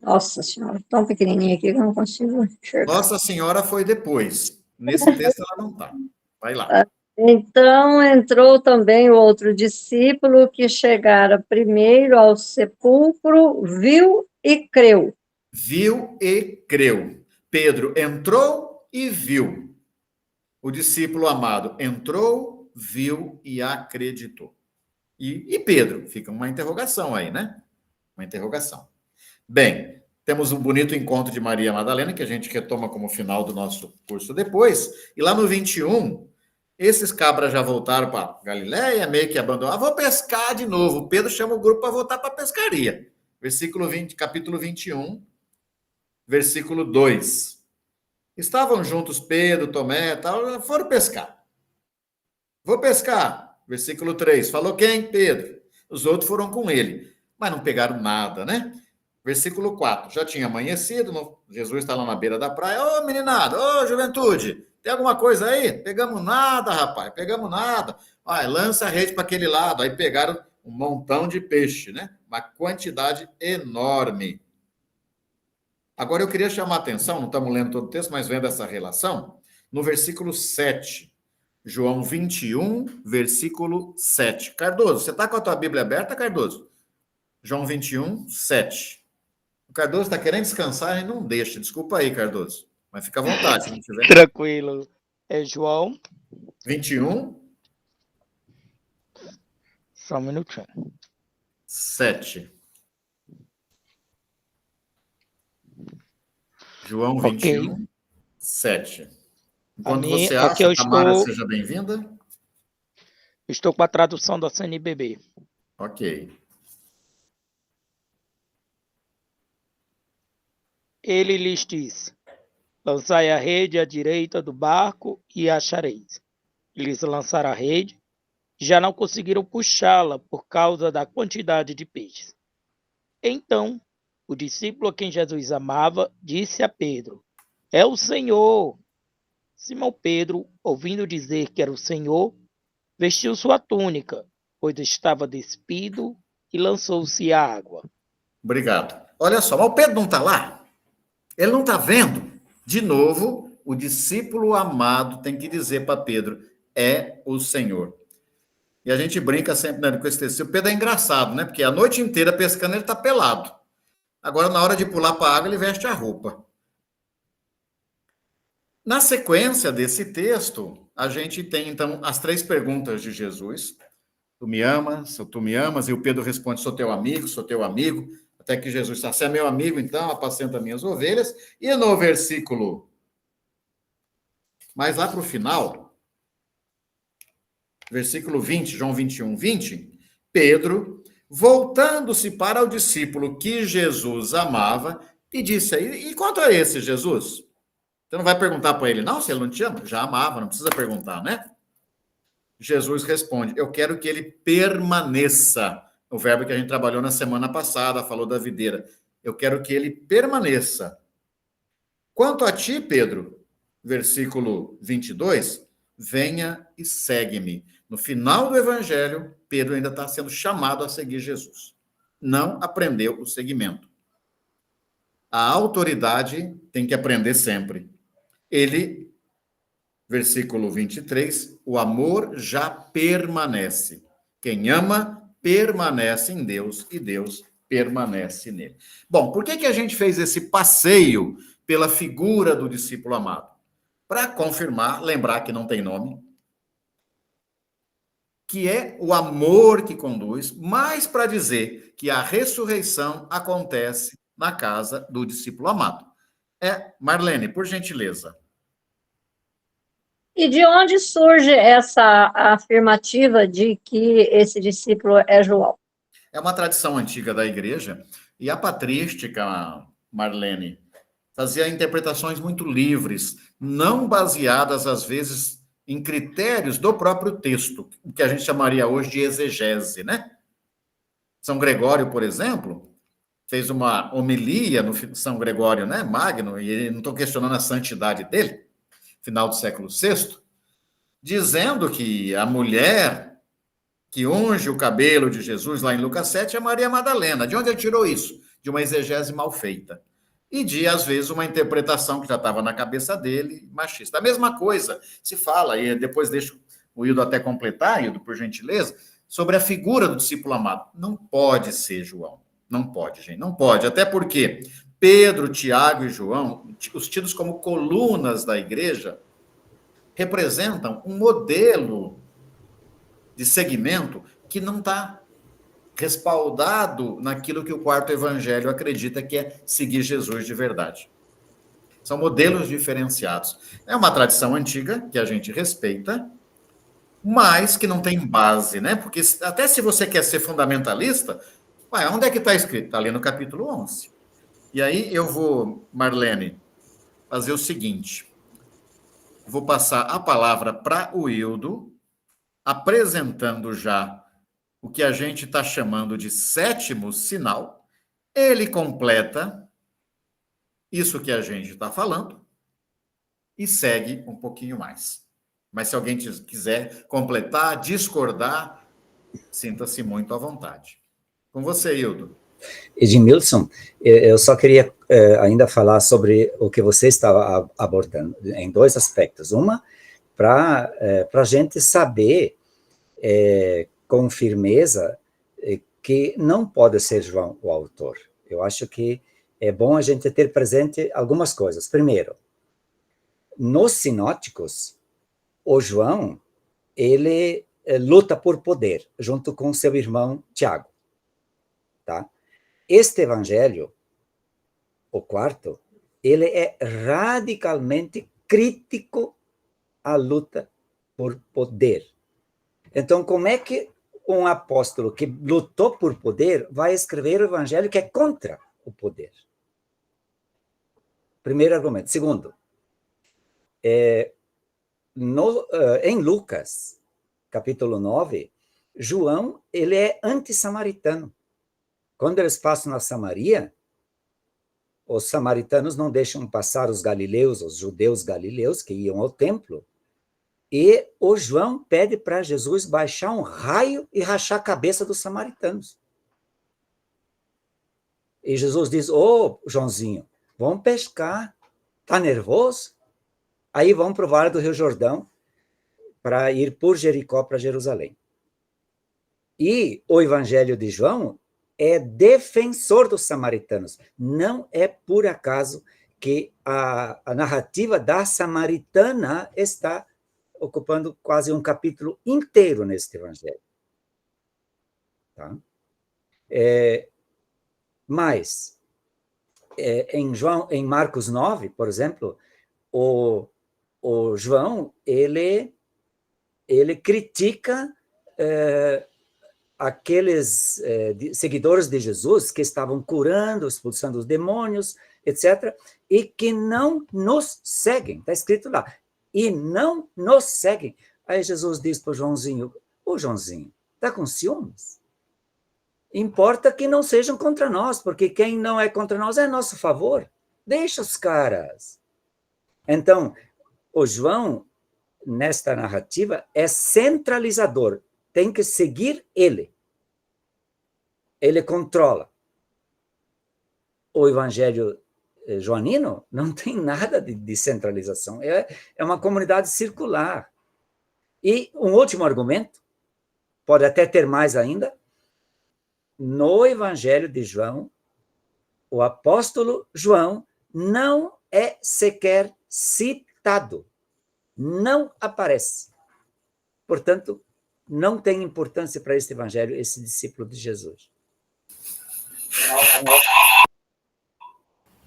M: Nossa Senhora, tão pequenininha aqui que eu não consigo enxergar.
C: Nossa Senhora foi depois. Nesse texto ela não está. Vai lá.
M: Então entrou também o outro discípulo que chegara primeiro ao sepulcro, viu e creu.
C: Viu e creu. Pedro entrou e viu. O discípulo amado entrou, viu e acreditou. E Pedro? Fica uma interrogação aí, né? Uma interrogação. Bem, temos um bonito encontro de Maria Madalena, que a gente retoma como final do nosso curso depois. E lá no 21, esses cabras já voltaram para Galiléia, meio que abandonaram. Vou pescar de novo. Pedro chama o grupo para voltar para a pescaria. Versículo 20, capítulo 21, versículo 2. Estavam juntos Pedro, Tomé, tal, foram pescar. Vou pescar. Versículo 3. Falou quem? Pedro. Os outros foram com ele, mas não pegaram nada, né? Versículo 4. Já tinha amanhecido, Jesus está lá na beira da praia. Ô, meninada, ô, juventude, tem alguma coisa aí? Pegamos nada, rapaz, pegamos nada. Lança a rede para aquele lado. Aí pegaram um montão de peixe, né? Uma quantidade enorme. Agora eu queria chamar a atenção, não estamos lendo todo o texto, mas vendo essa relação, no versículo 7. João 21, versículo 7. Cardoso, você está com a tua Bíblia aberta, Cardoso? João 21, 7. O Cardoso está querendo descansar e não deixa. Desculpa aí, Cardoso. Mas fica à vontade, se não tiver.
N: Tranquilo. É João
C: 21.
N: Só um minutinho.
C: 7. João 21, 7. Enquanto você acha, Tamara, seja bem-vinda.
N: Estou com a tradução da CNBB.
C: Ok.
N: Ele lhes disse, lançai a rede à direita do barco e achareis. Eles lançaram a rede, já não conseguiram puxá-la por causa da quantidade de peixes. Então, o discípulo a quem Jesus amava disse a Pedro, é o Senhor. Simão Pedro, ouvindo dizer que era o Senhor, vestiu sua túnica, pois estava despido, e lançou-se à água.
C: Obrigado. Olha só, mas o Pedro não está lá? Ele não está vendo? De novo, o discípulo amado tem que dizer para Pedro, é o Senhor. E a gente brinca sempre, né, com esse texto. O Pedro é engraçado, né? Porque a noite inteira pescando ele está pelado. Agora, na hora de pular para a água, ele veste a roupa. Na sequência desse texto, a gente tem, então, as 3 perguntas de Jesus. Tu me amas, tu me amas, e o Pedro responde, sou teu amigo, até que Jesus está, você é meu amigo, então, apacenta minhas ovelhas. E no versículo, mais lá para o final, versículo 20, João 21, 20, Pedro, voltando-se para o discípulo que Jesus amava, e disse aí, e quanto a esse Jesus? Você não vai perguntar para ele, não, se ele não te ama? Já amava, não precisa perguntar, né? Jesus responde, eu quero que ele permaneça. O verbo que a gente trabalhou na semana passada, falou da videira. Eu quero que ele permaneça. Quanto a ti, Pedro, versículo 22, venha e segue-me. No final do evangelho, Pedro ainda está sendo chamado a seguir Jesus. Não aprendeu o seguimento. A autoridade tem que aprender sempre. Ele, versículo 23, o amor já permanece. Quem ama, permanece em Deus e Deus permanece nele. Bom, por que a gente fez esse passeio pela figura do discípulo amado? Para confirmar, lembrar que não tem nome, que é o amor que conduz, mas para dizer que a ressurreição acontece na casa do discípulo amado. Marlene, por gentileza.
M: E de onde surge essa afirmativa de que esse discípulo é João?
C: É uma tradição antiga da igreja, e a patrística, Marlene, fazia interpretações muito livres, não baseadas, às vezes, em critérios do próprio texto, o que a gente chamaria hoje de exegese, né? São Gregório, por exemplo, fez uma homilia no São Gregório, né, Magno, e não estou questionando a santidade dele, final do século VI, dizendo que a mulher que unge o cabelo de Jesus lá em Lucas 7 é Maria Madalena. De onde ele tirou isso? De uma exegese mal feita. E de, às vezes, uma interpretação que já estava na cabeça dele, machista. A mesma coisa se fala, e depois deixo o Hildo até completar, Hildo, por gentileza, sobre a figura do discípulo amado. Não pode ser João. Não pode, gente, não pode. Até porque Pedro, Tiago e João, os tidos como colunas da igreja, representam um modelo de segmento que não está respaldado naquilo que o quarto evangelho acredita que é seguir Jesus de verdade. São modelos diferenciados. É uma tradição antiga que a gente respeita, mas que não tem base, né? Porque até se você quer ser fundamentalista, onde é que está escrito? Está ali no capítulo 11. E aí eu vou, Marlene, fazer o seguinte. Vou passar a palavra para o Hildo, apresentando já o que a gente está chamando de 7º sinal. Ele completa isso que a gente está falando e segue um pouquinho mais. Mas se alguém quiser completar, discordar, sinta-se muito à vontade. Com você, Hildo.
O: Edmilson, eu só queria ainda falar sobre o que você estava abordando, em 2 aspectos. Uma, para a gente saber com firmeza que não pode ser João o autor. Eu acho que é bom a gente ter presente algumas coisas. Primeiro, nos sinóticos, o João, ele luta por poder, junto com seu irmão Tiago. Tá? Este evangelho, o 4º, ele é radicalmente crítico à luta por poder. Então, como é que um apóstolo que lutou por poder vai escrever o evangelho que é contra o poder? Primeiro argumento. Segundo, em Lucas, capítulo 9, João, ele é anti-samaritano. Quando eles passam na Samaria, os samaritanos não deixam passar os galileus, os judeus galileus que iam ao templo, e o João pede para Jesus baixar um raio e rachar a cabeça dos samaritanos. E Jesus diz, Joãozinho, Vão pescar. Está nervoso? Aí vão para o Vale do Rio Jordão para ir por Jericó para Jerusalém. E o Evangelho de João é defensor dos samaritanos. Não é por acaso que a narrativa da samaritana está ocupando quase um capítulo inteiro neste Evangelho. Tá? Mas, em Marcos 9, por exemplo, o João, ele critica aqueles seguidores de Jesus que estavam curando, expulsando os demônios, etc., e que não nos seguem. Está escrito lá. E não nos seguem. Aí Jesus diz para o Joãozinho, Joãozinho, está com ciúmes? Importa que não sejam contra nós, porque quem não é contra nós é a nosso favor. Deixa os caras. Então, o João, nesta narrativa, é centralizador. Tem que seguir ele. Ele controla. O Evangelho joanino não tem nada de centralização. É uma comunidade circular. E um último argumento, pode até ter mais ainda, no Evangelho de João, o apóstolo João não é sequer citado. Não aparece. Portanto, não tem importância para este Evangelho, esse discípulo de Jesus.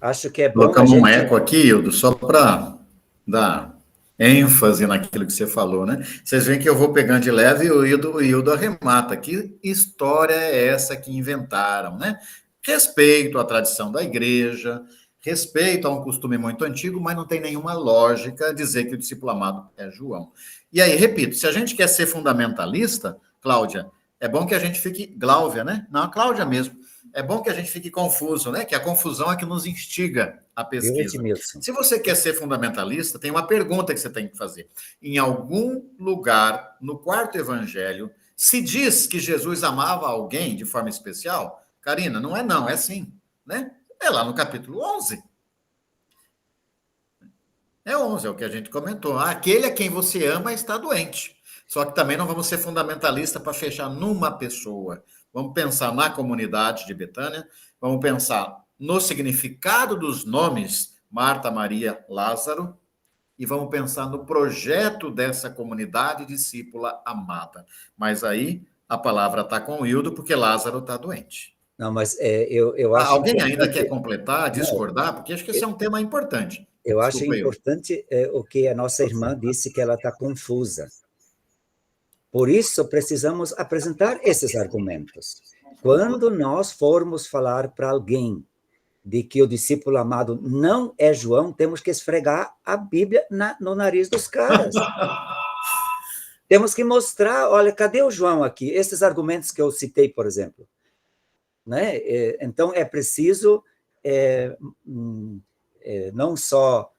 O: Acho que é bom.
C: Colocamos um eco aqui, Hildo, só para dar ênfase naquilo que você falou, né? Vocês veem que eu vou pegando de leve e o Hildo arremata. Que história é essa que inventaram, né? Respeito à tradição da igreja, respeito a um costume muito antigo, mas não tem nenhuma lógica dizer que o discípulo amado é João. E aí, repito, se a gente quer ser fundamentalista, Cláudia, é bom que a gente fique... Glávia, né? Não, a Cláudia mesmo. É bom que a gente fique confuso, né? Que a confusão é que nos instiga a pesquisa. Se você quer ser fundamentalista, tem uma pergunta que você tem que fazer. Em algum lugar, no quarto evangelho, se diz que Jesus amava alguém de forma especial? Karina, não, é sim, né? É lá no capítulo 11. É 11, é o que a gente comentou. Aquele a quem você ama está doente. Só que também não vamos ser fundamentalistas para fechar numa pessoa. Vamos pensar na comunidade de Betânia, vamos pensar no significado dos nomes Marta, Maria, Lázaro, e vamos pensar no projeto dessa comunidade discípula amada. Mas aí a palavra está com o Hildo, porque Lázaro está doente.
O: Não, mas eu acho...
C: Alguém ainda quer completar, discordar? Porque acho que esse é um tema importante.
O: Eu acho importante o que a nossa irmã disse, que ela está confusa. Por isso, precisamos apresentar esses argumentos. Quando nós formos falar para alguém de que o discípulo amado não é João, temos que esfregar a Bíblia no nariz dos caras. Temos que mostrar, olha, cadê o João aqui? Esses argumentos que eu citei, por exemplo. Né? Então, é preciso não só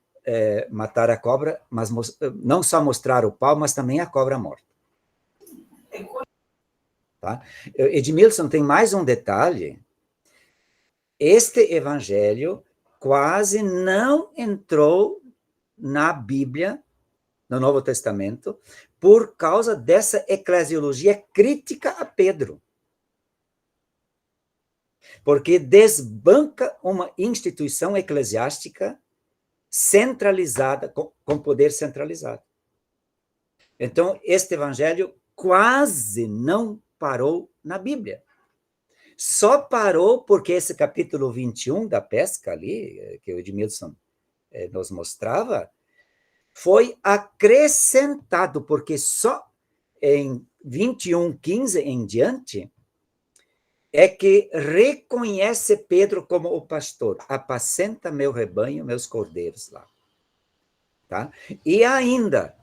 O: matar a cobra, mas não só mostrar o pau, mas também a cobra morta. Tá? Edmilson, tem mais um detalhe. Este evangelho quase não entrou na Bíblia, no Novo Testamento, por causa dessa eclesiologia crítica a Pedro. Porque desbanca uma instituição eclesiástica centralizada, com poder centralizado. Então, este evangelho quase não parou na Bíblia. Só parou porque esse capítulo 21 da pesca ali, que o Edmilson nos mostrava, foi acrescentado, porque só em 21:15 em diante é que reconhece Pedro como o pastor. Apacenta meu rebanho, meus cordeiros lá. Tá? E ainda,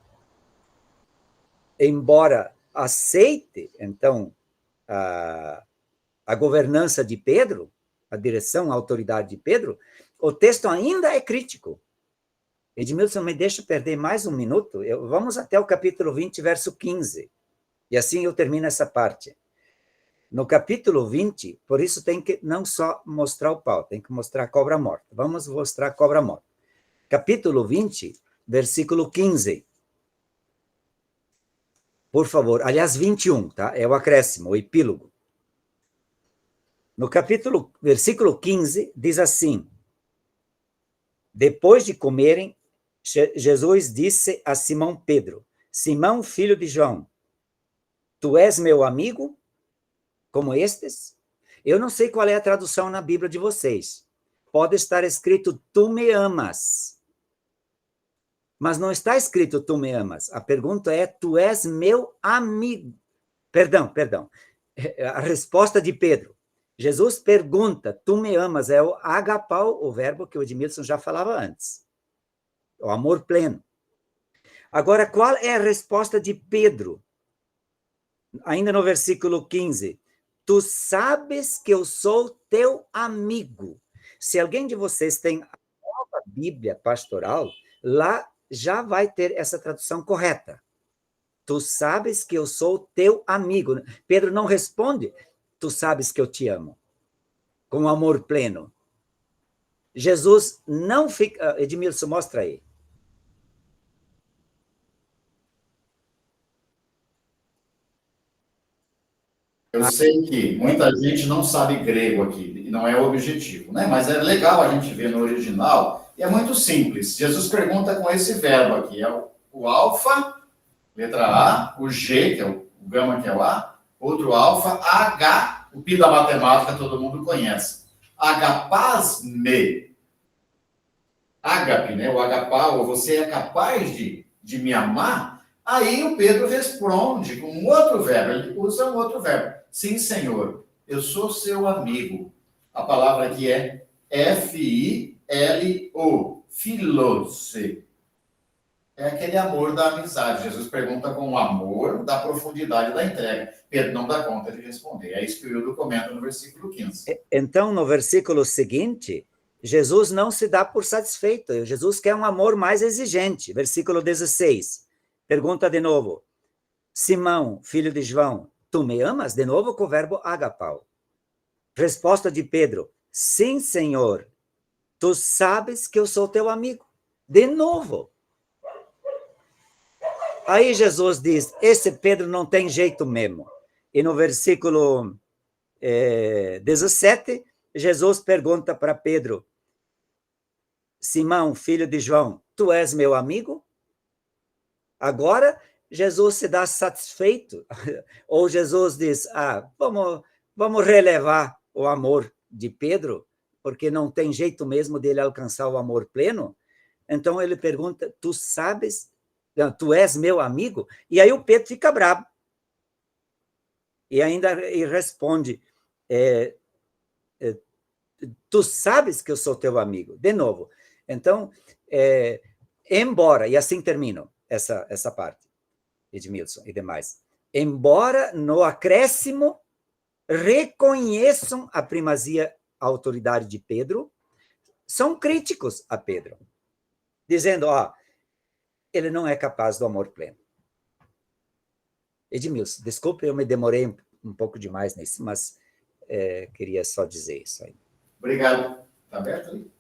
O: embora aceite, então, a governança de Pedro, a direção, a autoridade de Pedro, o texto ainda é crítico. Edmilson, me deixa perder mais um minuto. Vamos até o capítulo 20, verso 15. E assim eu termino essa parte. No capítulo 20, por isso tem que não só mostrar o pau, tem que mostrar a cobra morta. Vamos mostrar a cobra morta. Capítulo 20, versículo 15. Por favor, aliás, 21, tá? É o acréscimo, o epílogo. No versículo 15, diz assim: depois de comerem, Jesus disse a Simão Pedro: Simão, filho de João, tu és meu amigo, como estes? Eu não sei qual é a tradução na Bíblia de vocês. Pode estar escrito, tu me amas. Mas não está escrito, tu me amas. A pergunta é, tu és meu amigo. Perdão. A resposta de Pedro. Jesus pergunta, tu me amas, é o agapau, o verbo que o Edmilson já falava antes. O amor pleno. Agora, qual é a resposta de Pedro? Ainda no versículo 15. Tu sabes que eu sou teu amigo. Se alguém de vocês tem a nova Bíblia pastoral, lá já vai ter essa tradução correta. Tu sabes que eu sou teu amigo. Pedro não responde, tu sabes que eu te amo, com amor pleno. Jesus não fica... Edmilson, mostra aí.
C: Eu sei que muita gente não sabe grego aqui, e não é o objetivo, né? Mas é legal a gente ver no original, e é muito simples. Jesus pergunta com esse verbo aqui, é o alfa, letra A, o G, que é o gama, que é o A, outro alfa, H, o pi da matemática todo mundo conhece. Agapaz-me. Ágape, né? O agapau, você é capaz de me amar? Aí o Pedro responde com um outro verbo, ele usa um outro verbo. Sim, Senhor, eu sou seu amigo. A palavra aqui é F-I-L-O, filos. É aquele amor da amizade. Jesus pergunta com o amor da profundidade da entrega. Pedro não dá conta de responder. É isso que o Hildo comenta no versículo 15.
O: Então, no versículo seguinte, Jesus não se dá por satisfeito. Jesus quer um amor mais exigente. Versículo 16. Pergunta de novo. Simão, filho de João, tu me amas? De novo com o verbo agapau. Resposta de Pedro. Sim, Senhor. Tu sabes que eu sou teu amigo. De novo. Aí Jesus diz, esse Pedro não tem jeito mesmo. E no versículo 17, Jesus pergunta para Pedro, Simão, filho de João, tu és meu amigo? Agora, Jesus se dá satisfeito. Ou Jesus diz, vamos relevar o amor de Pedro, porque não tem jeito mesmo dele alcançar o amor pleno. Então, ele pergunta, tu sabes, tu és meu amigo? E aí o Pedro fica bravo. E ainda responde, tu sabes que eu sou teu amigo? De novo. Então, embora, e assim termino essa parte, Edmilson e demais, embora no acréscimo reconheçam a primazia, a autoridade de Pedro, são críticos a Pedro, dizendo, ele não é capaz do amor pleno. Edmilson, desculpe, eu me demorei um pouco demais nisso, mas queria só dizer isso aí.
C: Obrigado. Está aberto ali?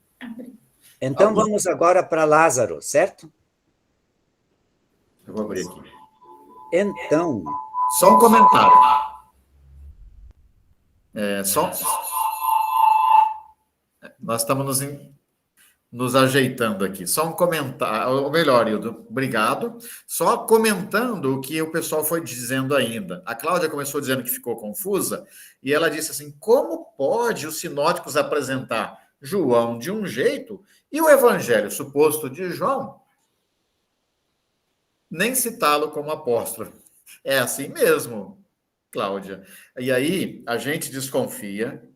O: Então, vamos agora para Lázaro, certo?
C: Eu vou abrir aqui.
O: Então...
C: Só um comentário. Nós estamos nos ajeitando aqui. Só um comentário, ou melhor, Hildo, obrigado. Só comentando o que o pessoal foi dizendo ainda. A Cláudia começou dizendo que ficou confusa, e ela disse assim, como pode os sinóticos apresentar João de um jeito e o evangelho suposto de João nem citá-lo como apóstolo? É assim mesmo, Cláudia. E aí a gente desconfia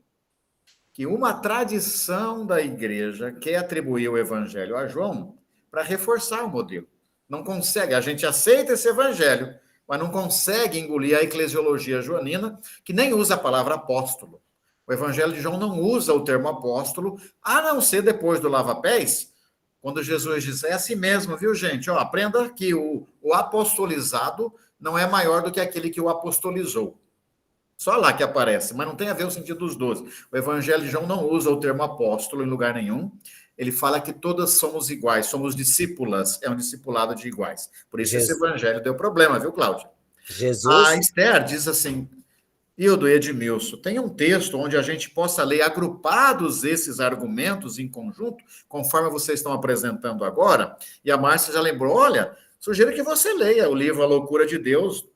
C: que uma tradição da igreja quer atribuir o evangelho a João para reforçar o modelo. Não consegue, a gente aceita esse evangelho, mas não consegue engolir a eclesiologia joanina, que nem usa a palavra apóstolo. O evangelho de João não usa o termo apóstolo, a não ser depois do lava-pés, quando Jesus diz, é assim mesmo, viu, gente? Aprenda que o apostolizado não é maior do que aquele que o apostolizou. Só lá que aparece, mas não tem a ver o sentido dos 12. O Evangelho de João não usa o termo apóstolo em lugar nenhum. Ele fala que todas somos iguais, somos discípulas, é um discipulado de iguais. Por isso esse evangelho deu problema, viu, Cláudia? A Esther diz assim, Hildo e Edmilson, tem um texto onde a gente possa ler agrupados esses argumentos em conjunto, conforme vocês estão apresentando agora, e a Márcia já lembrou, olha, sugiro que você leia o livro A Loucura de Deus,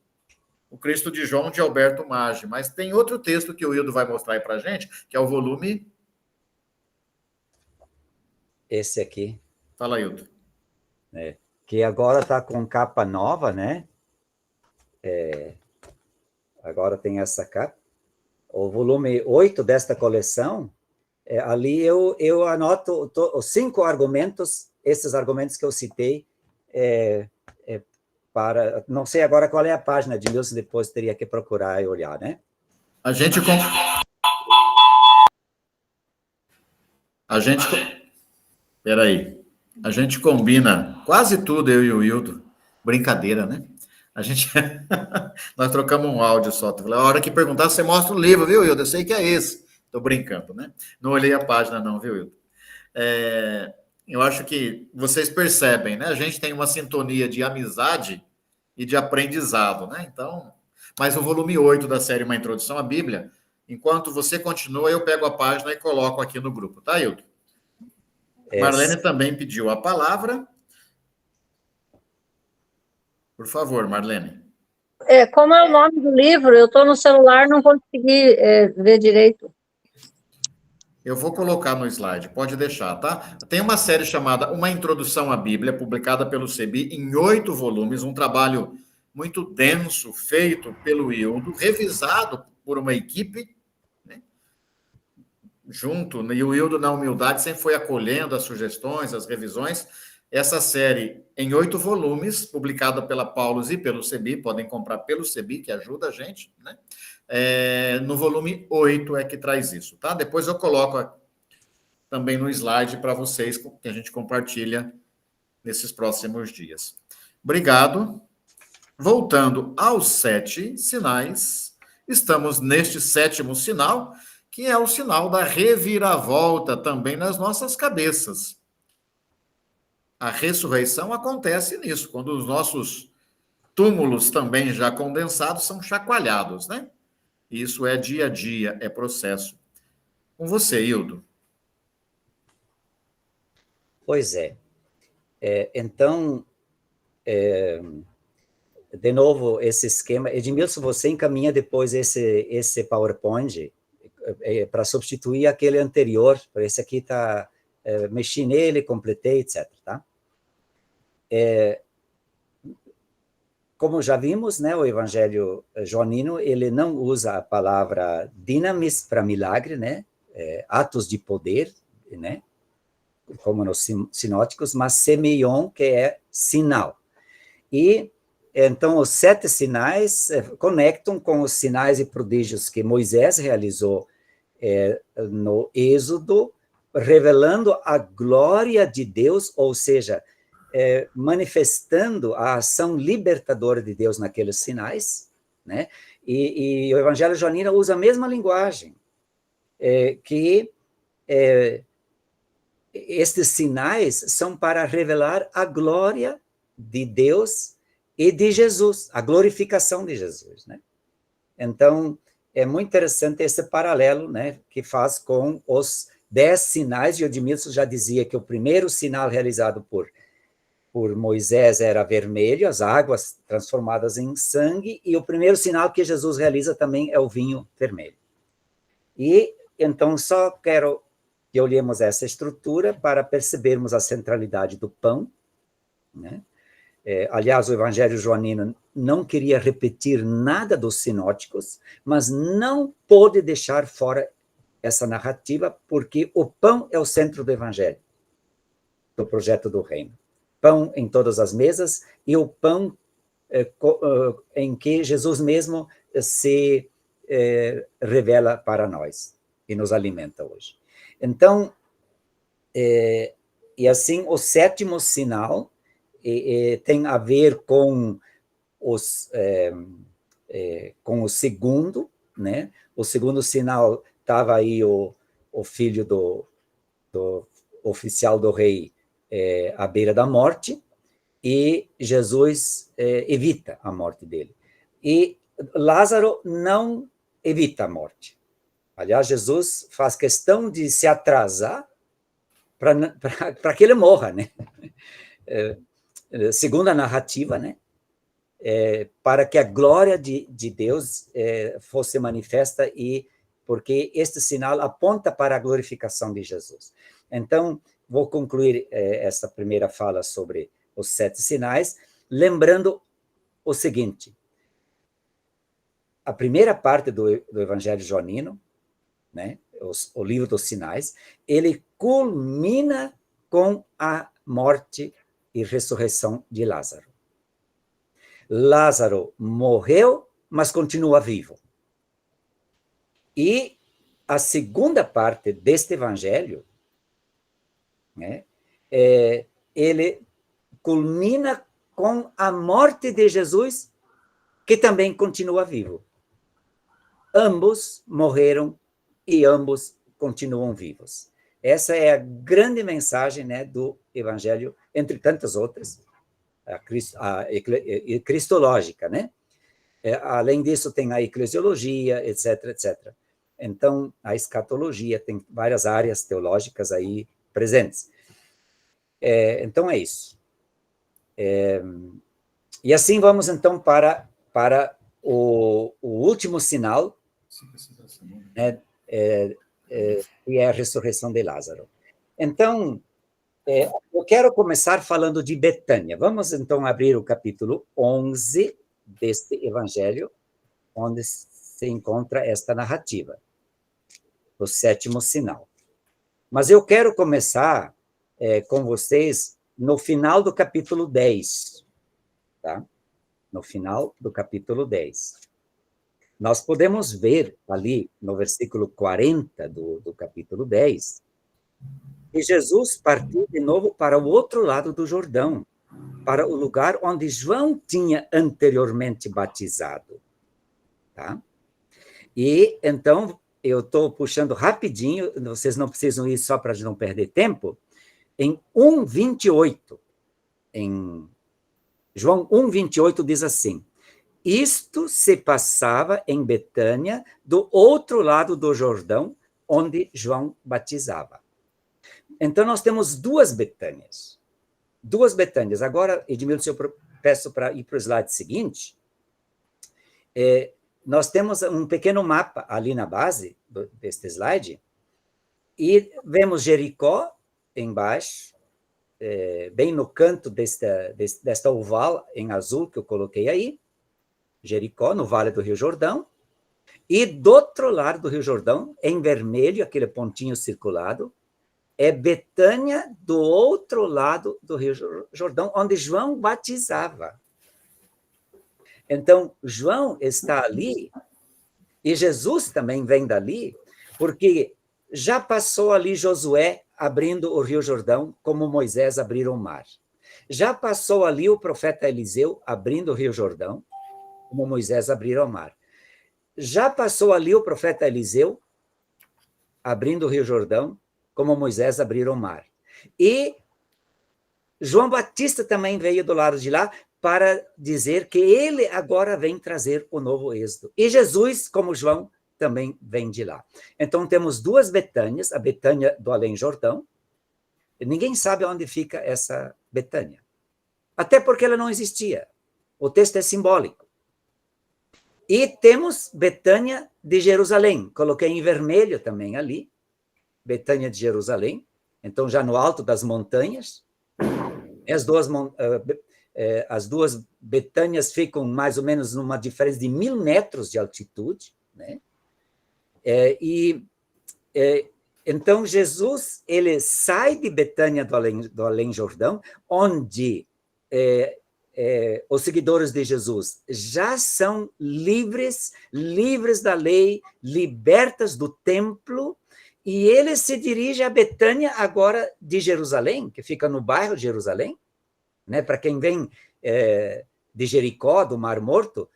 C: o Cristo de João, de Alberto Maggi, mas tem outro texto que o Hildo vai mostrar aí para a gente, que é o volume...
O: Esse aqui.
C: Fala, Hildo.
O: Que agora está com capa nova, né? Agora tem essa capa. O volume 8 desta coleção, ali eu anoto os 5 argumentos, esses argumentos que eu citei, para... Não sei agora qual é a página de Nilson, depois teria que procurar e olhar, né?
C: A gente... Peraí. A gente combina quase tudo, eu e o Hildo. Brincadeira, né? Nós trocamos um áudio só. A hora que perguntar, você mostra o livro, viu, Hildo? Eu sei que é esse. Estou brincando, né? Não olhei a página, não, viu, Hildo? Eu acho que vocês percebem, né? A gente tem uma sintonia de amizade e de aprendizado, né? Então, mas o volume 8 da série Uma Introdução à Bíblia, enquanto você continua, eu pego a página e coloco aqui no grupo, tá, Hildo? Marlene também pediu a palavra. Por favor, Marlene.
M: Como é o nome do livro? Eu estou no celular, não consegui ver direito.
C: Eu vou colocar no slide, pode deixar, tá? Tem uma série chamada Uma Introdução à Bíblia, publicada pelo CEBI em 8 volumes, um trabalho muito denso, feito pelo Hildo, revisado por uma equipe, né? Junto, e o Hildo, na humildade, sempre foi acolhendo as sugestões, as revisões. Essa série em 8 volumes, publicada pela Paulus e pelo CEBI, podem comprar pelo CEBI, que ajuda a gente, né? No volume 8 é que traz isso, tá? Depois eu coloco também no slide para vocês, que a gente compartilha nesses próximos dias. Obrigado. Voltando aos 7 sinais, estamos neste 7º sinal, que é o sinal da reviravolta também nas nossas cabeças. A ressurreição acontece nisso, quando os nossos túmulos também já condensados são chacoalhados, né? Isso é dia a dia, é processo. Com você, Hildo.
O: Pois é. Então, de novo, esse esquema. Edmilson, você encaminha depois esse PowerPoint para substituir aquele anterior. Esse aqui está... mexi nele, completei, etc. Tá? Como já vimos, né, o Evangelho joanino, ele não usa a palavra dinamis para milagre, né, atos de poder, né, como nos sinóticos, mas semeion, que é sinal. E, então, os 7 sinais conectam com os sinais e prodígios que Moisés realizou no Êxodo, revelando a glória de Deus, ou seja, manifestando a ação libertadora de Deus naqueles sinais, né? E o Evangelho joanino usa a mesma linguagem, que estes sinais são para revelar a glória de Deus e de Jesus, a glorificação de Jesus, né? Então, é muito interessante esse paralelo, né, que faz com os 10 sinais, e o Edmilson já dizia que o primeiro sinal realizado por Moisés era vermelho, as águas transformadas em sangue, e o primeiro sinal que Jesus realiza também é o vinho vermelho. E, então, só quero que olhemos essa estrutura para percebermos a centralidade do pão, né? Aliás, o Evangelho joanino não queria repetir nada dos sinóticos, mas não pôde deixar fora essa narrativa, porque o pão é o centro do Evangelho, do projeto do reino. Pão em todas as mesas, e o pão em que Jesus mesmo se revela para nós e nos alimenta hoje. Então, e assim, o 7º sinal tem a ver com o segundo, né? O segundo sinal estava aí o filho do oficial do rei à beira da morte, e Jesus evita a morte dele. E Lázaro não evita a morte. Aliás, Jesus faz questão de se atrasar para que ele morra, né? Segundo a narrativa, né? Para que a glória de Deus fosse manifesta, e porque este sinal aponta para a glorificação de Jesus. Então, vou concluir essa primeira fala sobre os 7 sinais, lembrando o seguinte: a primeira parte do Evangelho joanino, né, o livro dos sinais, ele culmina com a morte e ressurreição de Lázaro. Lázaro morreu, mas continua vivo. E a segunda parte deste evangelho, né, ele culmina com a morte de Jesus, que também continua vivo. Ambos morreram e ambos continuam vivos. Essa é a grande mensagem, né, do evangelho, entre tantas outras, a cristológica, né? Além disso, tem a eclesiologia, etc, etc. Então, a escatologia tem várias áreas teológicas aí presentes. Então, é isso. E assim vamos, então, para o último sinal, né, que é a ressurreição de Lázaro. Então, eu quero começar falando de Betânia. Vamos, então, abrir o capítulo 11 deste evangelho, onde se encontra esta narrativa, o 7º sinal. Mas eu quero começar com vocês no final do capítulo 10, tá? No final do capítulo 10. Nós podemos ver ali, no versículo 40 do capítulo 10, que Jesus partiu de novo para o outro lado do Jordão, para o lugar onde João tinha anteriormente batizado. Tá? E, então, eu estou puxando rapidinho, vocês não precisam ir só para não perder tempo, em 1:28, em João 1:28 diz assim: isto se passava em Betânia, do outro lado do Jordão, onde João batizava. Então, nós temos duas Betânias. Duas Betânias. Agora, Edmilson, eu peço para ir para o slide seguinte. Nós temos um pequeno mapa ali na base deste slide, e vemos Jericó embaixo, bem no canto desta oval em azul que eu coloquei aí, Jericó, no Vale do Rio Jordão, e do outro lado do Rio Jordão, em vermelho, aquele pontinho circulado, é Betânia, do outro lado do Rio Jordão, onde João batizava. Então, João está ali, e Jesus também vem dali, porque já passou ali Josué abrindo o Rio Jordão, como Moisés abriu o mar. Já passou ali o profeta Eliseu abrindo o Rio Jordão, como Moisés abriu o mar. Já passou ali o profeta Eliseu abrindo o Rio Jordão, como Moisés abriu o mar. E João Batista também veio do lado de lá para dizer que ele agora vem trazer o novo êxodo. E Jesus, como João, também vem de lá. Então, temos duas Betânias, a Betânia do Além-Jordão. Ninguém sabe onde fica essa Betânia. Até porque ela não existia. O texto é simbólico. E temos Betânia de Jerusalém. Coloquei em vermelho também ali. Betânia de Jerusalém. Então, já no alto das montanhas. As duas Betânias ficam mais ou menos numa diferença de 1.000 metros de altitude, né? Então, Jesus, ele sai de Betânia do Além-Jordão, onde os seguidores de Jesus já são livres da lei, libertas do templo, e ele se dirige a Betânia agora de Jerusalém, que fica no bairro de Jerusalém, né? Para quem vem de Jericó, do Mar Morto,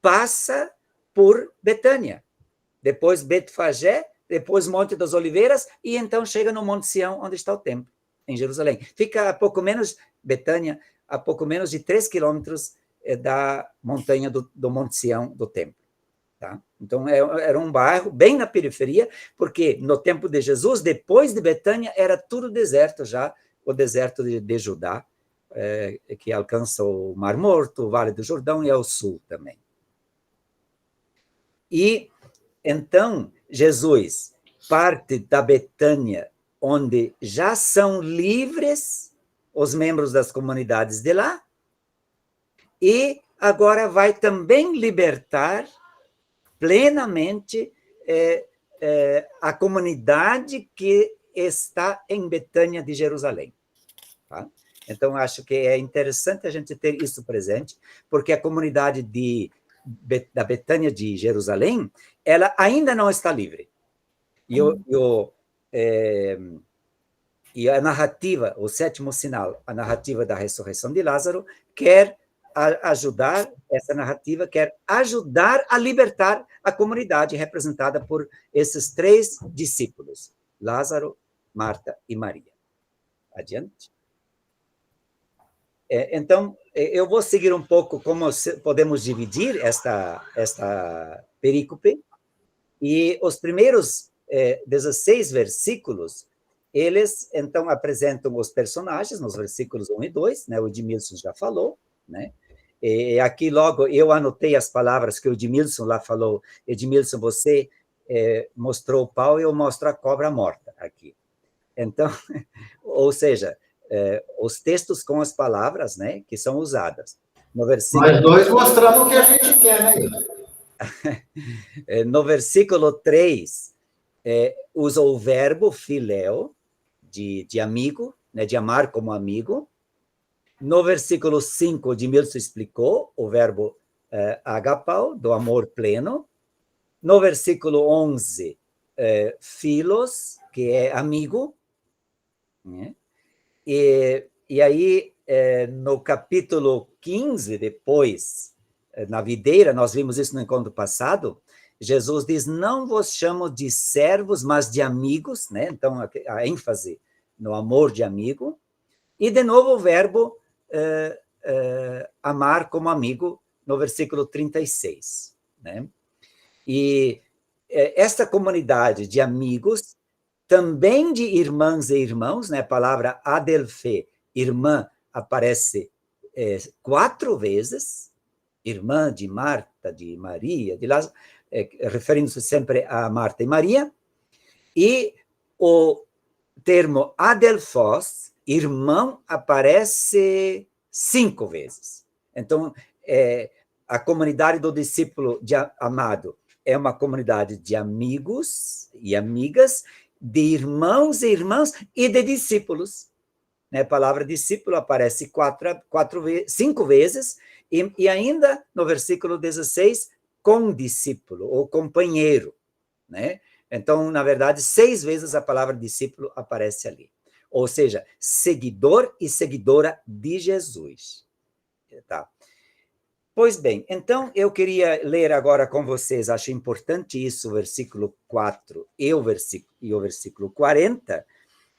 O: passa por Betânia, depois Betfagé, depois Monte das Oliveiras, e então chega no Monte Sião, onde está o templo, em Jerusalém. Fica a pouco menos, Betânia, a pouco menos de 3 quilômetros da montanha do Monte Sião, do templo. Tá? Então, era um bairro bem na periferia, porque no tempo de Jesus, depois de Betânia, era tudo deserto já, o deserto de Judá, que alcança o Mar Morto, o Vale do Jordão e ao sul também. E, então, Jesus parte da Betânia, onde já são livres os membros das comunidades de lá, e agora vai também libertar plenamente a comunidade que está em Betânia de Jerusalém. Tá? Então, acho que é interessante a gente ter isso presente, porque a comunidade da Betânia de Jerusalém, ela ainda não está livre. E a narrativa, o sétimo sinal, a narrativa da ressurreição de Lázaro, quer ajudar, essa narrativa quer ajudar a libertar a comunidade representada por esses 3 discípulos, Lázaro, Marta e Maria. Adiante. Então, eu vou seguir um pouco como podemos dividir esta perícope, e os primeiros 16 versículos, eles, então, apresentam os personagens, nos versículos 1 e 2, né, o Edmilson já falou, né? E aqui logo eu anotei as palavras que o Edmilson lá falou. Edmilson, você mostrou o pau e eu mostro a cobra morta aqui. Então, ou seja, os textos com as palavras, né, que são usadas. No versículo...
C: Nós dois mostramos o que a gente quer, né?
O: No versículo 3, usa o verbo filéu, de amigo, né, de amar como amigo. No versículo 5, o Edmilson explicou o verbo agapau, do amor pleno. No versículo 11, filos, que é amigo. Né? E aí, no capítulo 15, depois, na videira, nós vimos isso no encontro passado, Jesus diz, não vos chamo de servos, mas de amigos, né? Então, a ênfase no amor de amigo. E, de novo, o verbo amar como amigo, no versículo 36. Né? E esta comunidade de amigos, também de irmãs e irmãos, né? A palavra adelfé, irmã, aparece 4 vezes, irmã de Marta, de Maria, de Lázaro, referindo-se sempre a Marta e Maria, e o termo adelfós, irmão, aparece 5 vezes. Então, a comunidade do discípulo amado é uma comunidade de amigos e amigas, de irmãos e irmãs e de discípulos. Né? A palavra discípulo aparece 5 vezes, e ainda no versículo 16, condiscípulo, ou companheiro. Né? Então, na verdade, 6 vezes a palavra discípulo aparece ali. Ou seja, seguidor e seguidora de Jesus. Tá? Pois bem, então eu queria ler agora com vocês, acho importante isso, o versículo 4 e o versículo 40,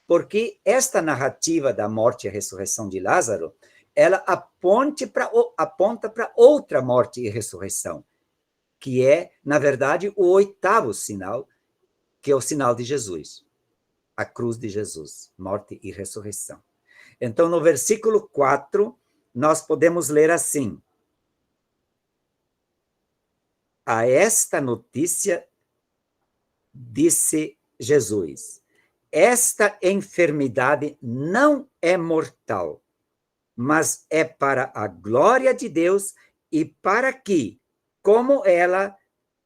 O: porque esta narrativa da morte e ressurreição de Lázaro, ela aponta para outra morte e ressurreição, que é, na verdade, o 8º sinal, que é o sinal de Jesus, a cruz de Jesus, morte e ressurreição. Então, no versículo 4, nós podemos ler assim: a esta notícia, disse Jesus, esta enfermidade não é mortal, mas é para a glória de Deus e para que, como ela,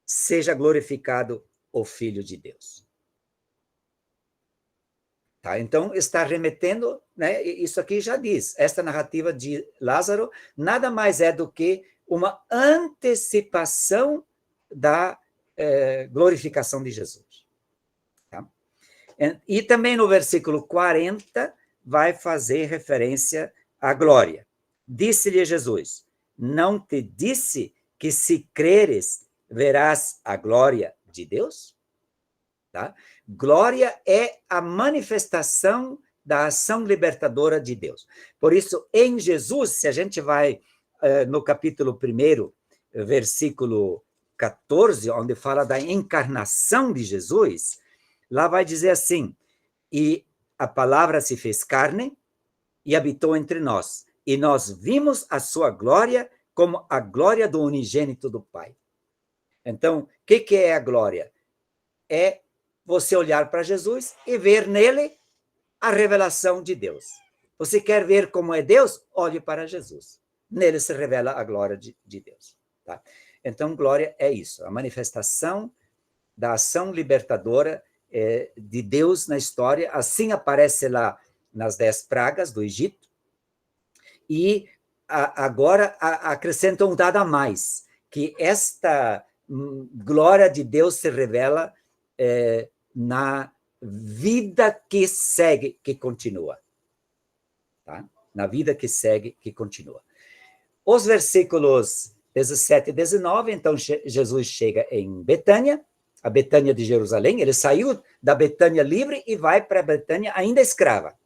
O: seja glorificado o Filho de Deus. Tá? Então, está remetendo, né, isso aqui já diz, esta narrativa de Lázaro nada mais é do que uma antecipação da glorificação de Jesus. Tá? E também no versículo 40 vai fazer referência à glória. Disse-lhe Jesus, não te disse que se creres, verás a glória de Deus. Tá? Glória é a manifestação da ação libertadora de Deus. Por isso, em Jesus, se a gente vai no capítulo 1, versículo 14, onde fala da encarnação de Jesus, lá vai dizer assim: e a palavra se fez carne e habitou entre nós, e nós vimos a sua glória como a glória do unigênito do Pai. Então, o que é a glória? É você olhar para Jesus e ver nele a revelação de Deus. Você quer ver como é Deus? Olhe para Jesus. Nele se revela a glória de Deus. Tá? Então, glória é isso, a manifestação da ação libertadora de Deus na história. Assim aparece lá nas 10 pragas do Egito. E agora acrescenta um dado a mais, que esta glória de Deus se revela na vida que segue, que continua. Tá? Na vida que segue, que continua. Os versículos 17 e 19, então Jesus chega em Betânia, a Betânia de Jerusalém. Ele saiu da Betânia livre e vai para a Betânia ainda escrava,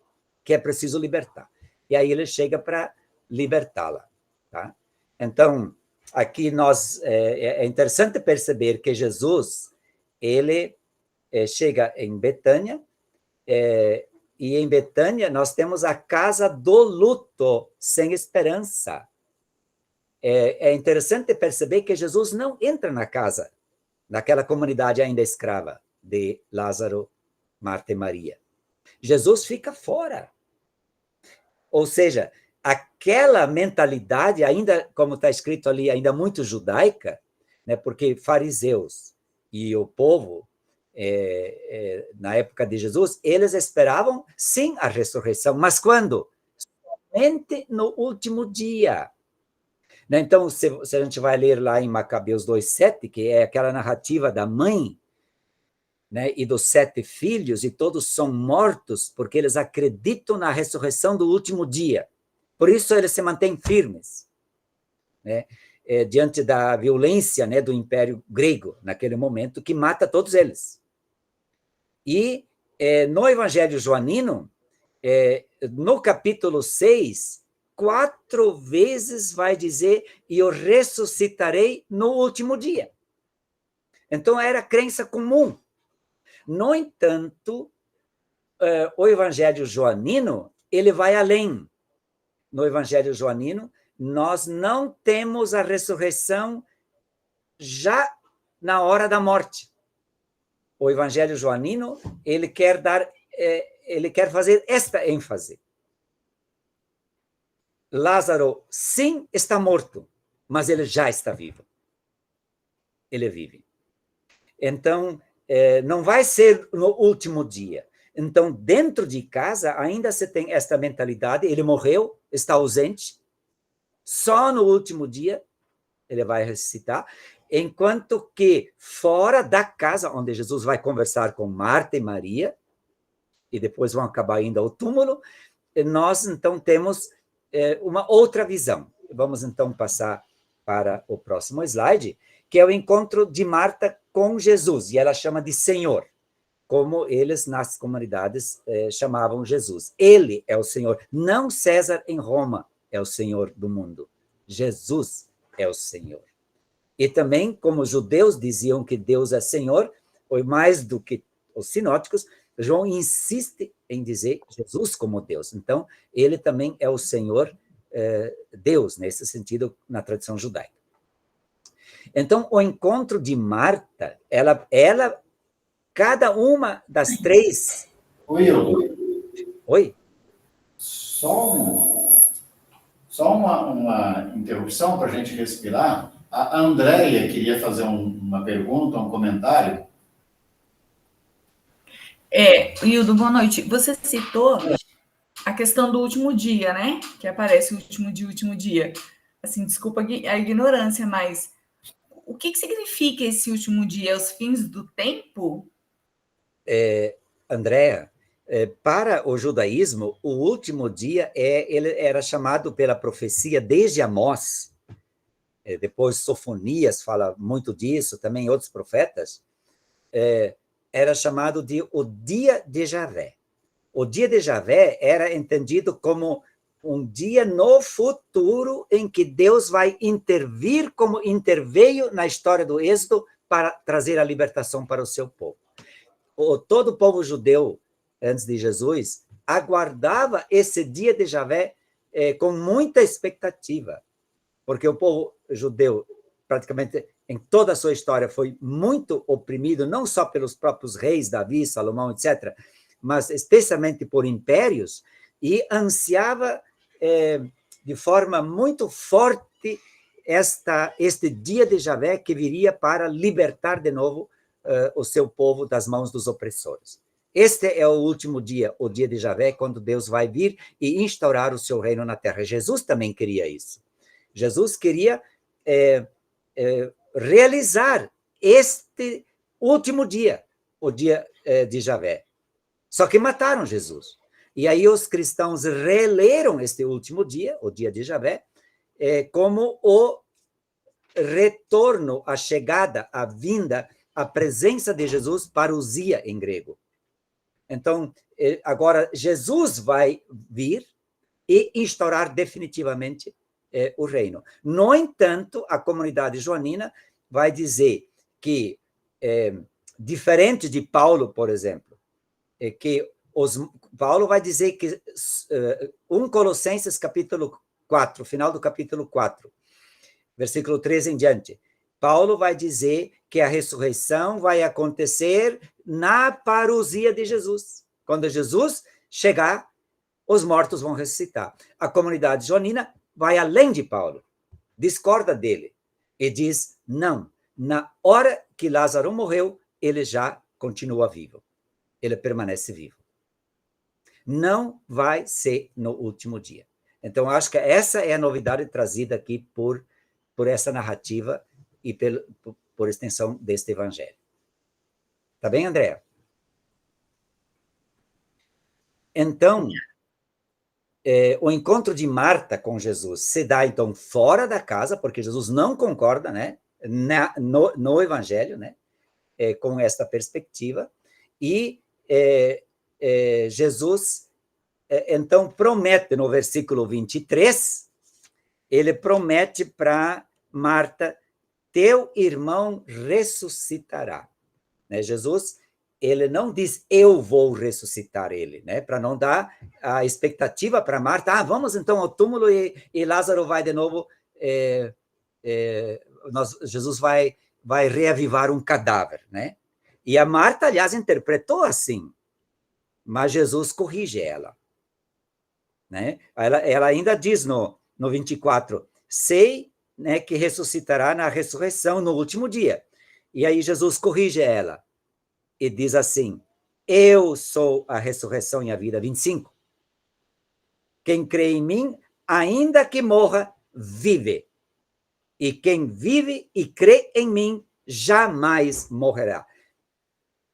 O: que é preciso libertar. E aí ele chega para libertá-la. Tá? Então, aqui é interessante perceber que Jesus, ele chega em Betânia, e em Betânia nós temos a casa do luto, sem esperança. É interessante perceber que Jesus não entra na casa, naquela comunidade ainda escrava de Lázaro, Marta e Maria. Jesus fica fora. Ou seja, aquela mentalidade ainda, como está escrito ali, ainda muito judaica, né, porque fariseus e o povo, na época de Jesus, eles esperavam, sim, a ressurreição, mas quando? Somente no último dia. Então, se a gente vai ler lá em Macabeus 2:7, que é aquela narrativa da mãe, né, e dos 7 filhos, e todos são mortos porque eles acreditam na ressurreição do último dia. Por isso eles se mantêm firmes, né, diante da violência, né, do Império Grego, naquele momento, que mata todos eles. E no Evangelho Joanino, no capítulo 6, 4 vezes vai dizer: e eu ressuscitarei no último dia. Então, era crença comum. No entanto, o Evangelho Joanino, ele vai além. No Evangelho Joanino, nós não temos a ressurreição já na hora da morte. O Evangelho Joanino, ele quer fazer esta ênfase. Lázaro, sim, está morto, mas ele já está vivo. Ele vive. Então, não vai ser no último dia. Então, dentro de casa, ainda se tem esta mentalidade: ele morreu, está ausente, só no último dia ele vai ressuscitar, enquanto que fora da casa, onde Jesus vai conversar com Marta e Maria, e depois vão acabar indo ao túmulo, nós, então, temos uma outra visão. Vamos, então, passar para o próximo slide, que é o encontro de Marta com Jesus, e ela chama de Senhor, como eles nas comunidades chamavam Jesus. Ele é o Senhor, não César em Roma é o Senhor do mundo. Jesus é o Senhor. E também, como os judeus diziam que Deus é Senhor, ou mais do que os sinóticos, João insiste em dizer Jesus como Deus. Então, ele também é o Senhor Deus, nesse sentido, na tradição judaica. Então, o encontro de Marta, ela cada uma das 3... Oi?
C: Só uma interrupção para a gente respirar. A Andréia queria fazer uma pergunta, um comentário.
P: Hildo, boa noite. Você citou a questão do último dia, né? Que aparece o último dia. Assim, desculpa a ignorância, mas o que significa esse último dia? Os fins do tempo?
O: Andréa, para o judaísmo, o último dia ele era chamado pela profecia desde Amós, depois Sofonias fala muito disso, também outros profetas, era chamado de o dia de Javé. O dia de Javé era entendido como um dia no futuro em que Deus vai intervir como interveio na história do Êxodo para trazer a libertação para o seu povo. Todo o povo judeu, antes de Jesus, aguardava esse dia de Javé com muita expectativa, porque o povo judeu, praticamente em toda a sua história, foi muito oprimido, não só pelos próprios reis, Davi, Salomão, etc., mas especialmente por impérios, e ansiava de forma muito forte este dia de Javé que viria para libertar de novo o seu povo das mãos dos opressores. Este é o último dia, o dia de Javé, quando Deus vai vir e instaurar o seu reino na terra. Jesus também queria isso. Jesus queria realizar este último dia, o dia de Javé. Só que mataram Jesus. E aí os cristãos releram este último dia, o dia de Javé, como o retorno, a chegada, a vinda, a presença de Jesus, parousia em grego. Então, agora Jesus vai vir e instaurar definitivamente o reino. No entanto, a comunidade joanina vai dizer que, diferente de Paulo, por exemplo, que Paulo vai dizer que 1 Colossenses capítulo 4, final do capítulo 4, versículo 13 em diante, Paulo vai dizer que a ressurreição vai acontecer na parousia de Jesus. Quando Jesus chegar, os mortos vão ressuscitar. A comunidade joanina vai além de Paulo, discorda dele, e diz, não, na hora que Lázaro morreu, ele já continua vivo. Ele permanece vivo. Não vai ser no último dia. Então, acho que essa é a novidade trazida aqui por essa narrativa e por extensão deste evangelho. Tá bem, Andréa? Então, o encontro de Marta com Jesus se dá, então, fora da casa, porque Jesus não concorda, né, no evangelho, né, com esta perspectiva, e Jesus, então, promete, no versículo 23, ele promete para Marta, teu irmão ressuscitará. Né? Jesus, ele não diz, eu vou ressuscitar ele, né? Para não dar a expectativa para Marta, vamos então ao túmulo e Lázaro vai de novo, Jesus vai reavivar um cadáver, né? E a Marta, aliás, interpretou assim, mas Jesus corrige ela. Né? Ela ainda diz no 24, sei, né, que ressuscitará na ressurreição no último dia. E aí Jesus corrige ela e diz assim, eu sou a ressurreição e a vida. 25. Quem crê em mim, ainda que morra, vive. E quem vive e crê em mim, jamais morrerá.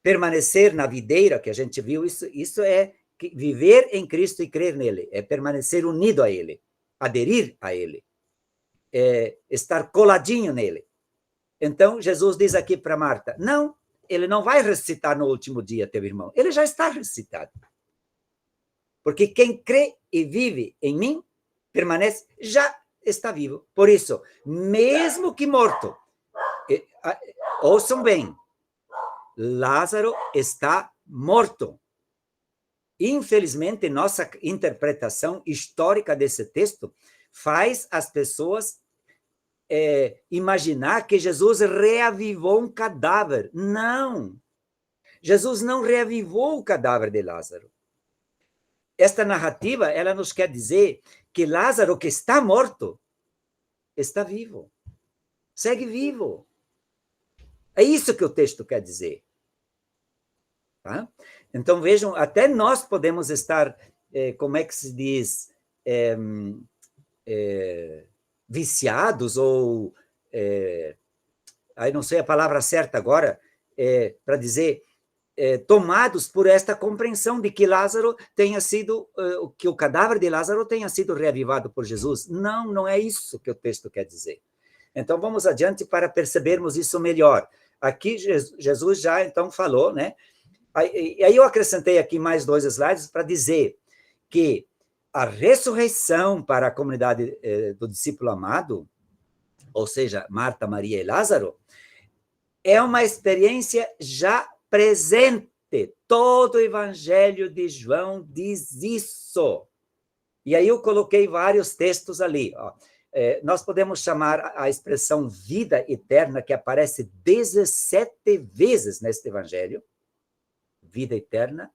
O: Permanecer na videira, que a gente viu, isso é viver em Cristo e crer nele, é permanecer unido a ele, aderir a ele, estar coladinho nele. Então, Jesus diz aqui para Marta, não, ele não vai ressuscitar no último dia, teu irmão, ele já está ressuscitado. Porque quem crê e vive em mim, permanece, já está vivo. Por isso, mesmo que morto, ouçam bem, Lázaro está morto. Infelizmente, nossa interpretação histórica desse texto faz as pessoas imaginar que Jesus reavivou um cadáver. Não! Jesus não reavivou o cadáver de Lázaro. Esta narrativa, ela nos quer dizer que Lázaro, que está morto, está vivo. Segue vivo. É isso que o texto quer dizer. Tá? Então, vejam, até nós podemos estar, como é que se diz, viciados ou, aí não sei a palavra certa agora, para dizer, tomados por esta compreensão de que Lázaro tenha sido, que o cadáver de Lázaro tenha sido reavivado por Jesus. Não, não é isso que o texto quer dizer. Então, vamos adiante para percebermos isso melhor. aqui Jesus já então falou, né? E aí eu acrescentei aqui mais 2 slides para dizer que a ressurreição para a comunidade do discípulo amado, ou seja, Marta, Maria e Lázaro, é uma experiência já presente. Todo o Evangelho de João diz isso. E aí eu coloquei vários textos ali. Ó. Nós podemos chamar a expressão vida eterna, que aparece 17 vezes neste Evangelho. Vida eterna.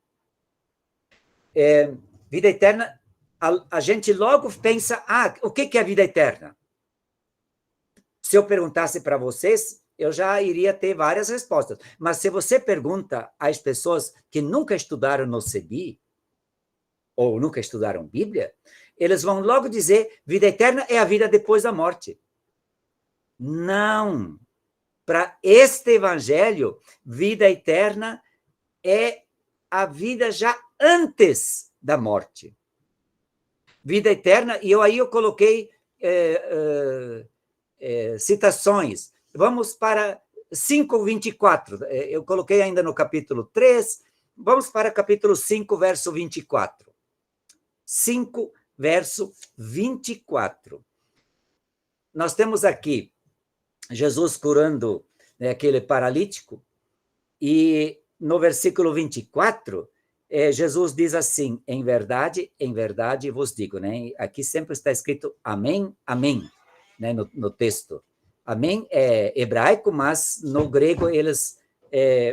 O: Vida eterna, a gente logo pensa, o que é vida eterna? Se eu perguntasse para vocês, eu já iria ter várias respostas. Mas se você pergunta às pessoas que nunca estudaram no CEBI, ou nunca estudaram Bíblia, eles vão logo dizer, vida eterna é a vida depois da morte. Não. Para este evangelho, vida eterna é a vida já antes da morte. Vida eterna, e aí eu coloquei citações. Vamos para 5:24. Eu coloquei ainda no capítulo 3. Vamos para capítulo 5, verso 24. 5, verso 24. Nós temos aqui Jesus curando, né, aquele paralítico, e no versículo 24, Jesus diz assim, em verdade vos digo, né? Aqui sempre está escrito amém, amém, né, no texto. Amém é hebraico, mas no grego eles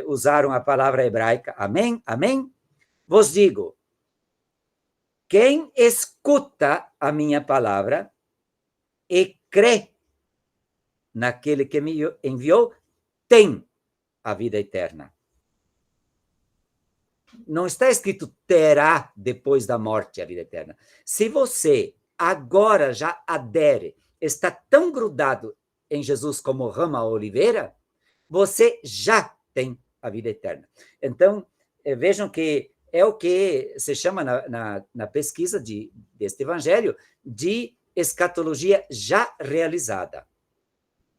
O: usaram a palavra hebraica. Amém, amém. Vos digo, quem escuta a minha palavra e crê naquele que me enviou, tem a vida eterna. Não está escrito terá depois da morte a vida eterna. Se você agora já adere, está tão grudado em Jesus como rama à oliveira, você já tem a vida eterna. Então, vejam que é o que se chama na pesquisa deste evangelho de escatologia já realizada.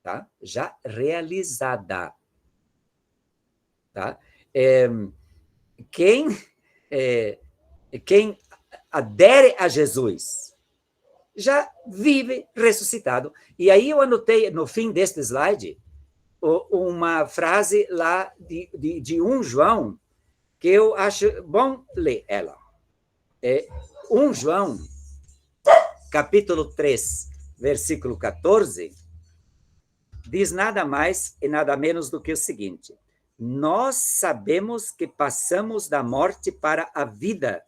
O: Tá? Já realizada. Tá? Quem adere a Jesus já vive ressuscitado. E aí eu anotei, no fim deste slide, uma frase lá de 1 João, que eu acho bom ler ela. 1 João, capítulo 3, versículo 14, diz nada mais e nada menos do que o seguinte: nós sabemos que passamos da morte para a vida,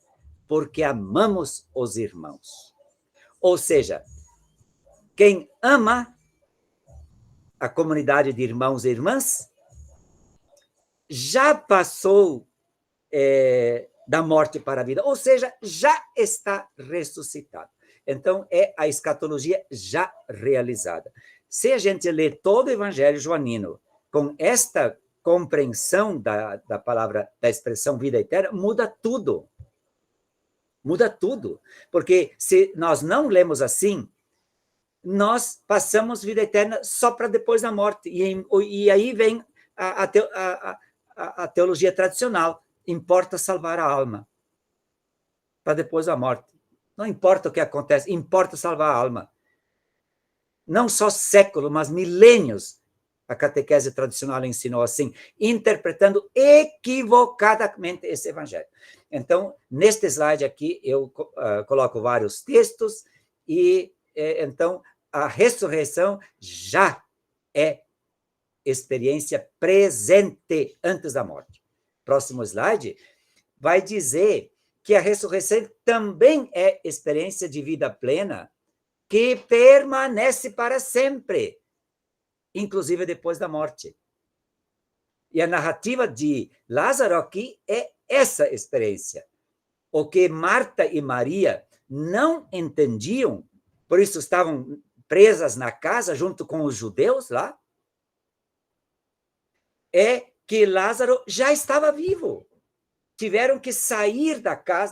O: porque amamos os irmãos. Ou seja, quem ama a comunidade de irmãos e irmãs já passou da morte para a vida, ou seja, já está ressuscitado. Então, é a escatologia já realizada. Se a gente lê todo o Evangelho joanino com esta compreensão da palavra, da expressão vida eterna, muda tudo. Muda tudo. Porque se nós não lemos assim, nós passamos vida eterna só para depois da morte. E aí vem a teologia tradicional. Importa salvar a alma para depois da morte. Não importa o que acontece, importa salvar a alma. Não só séculos, mas milênios a catequese tradicional ensinou assim, interpretando equivocadamente esse evangelho. Então, neste slide aqui, eu coloco vários textos e, então, a ressurreição já é experiência presente antes da morte. Próximo slide vai dizer que a ressurreição também é experiência de vida plena que permanece para sempre, inclusive depois da morte. E a narrativa de Lázaro aqui é essa experiência. O que Marta e Maria não entendiam, por isso estavam presas na casa junto com os judeus lá, é que Lázaro já estava vivo. Tiveram que sair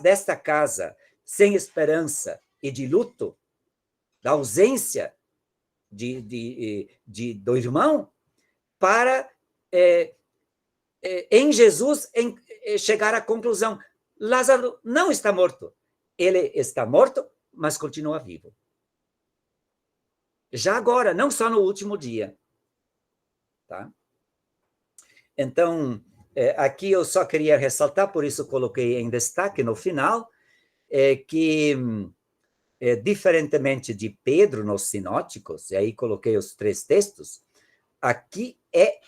O: desta casa sem esperança e de luto, da ausência do irmão, para em Jesus, chegar à conclusão: Lázaro não está morto. Ele está morto, mas continua vivo. Já agora, não só no último dia. Tá? Então, aqui eu só queria ressaltar, por isso coloquei em destaque no final, que, diferentemente de Pedro nos sinóticos, e aí coloquei os 3 textos, aqui é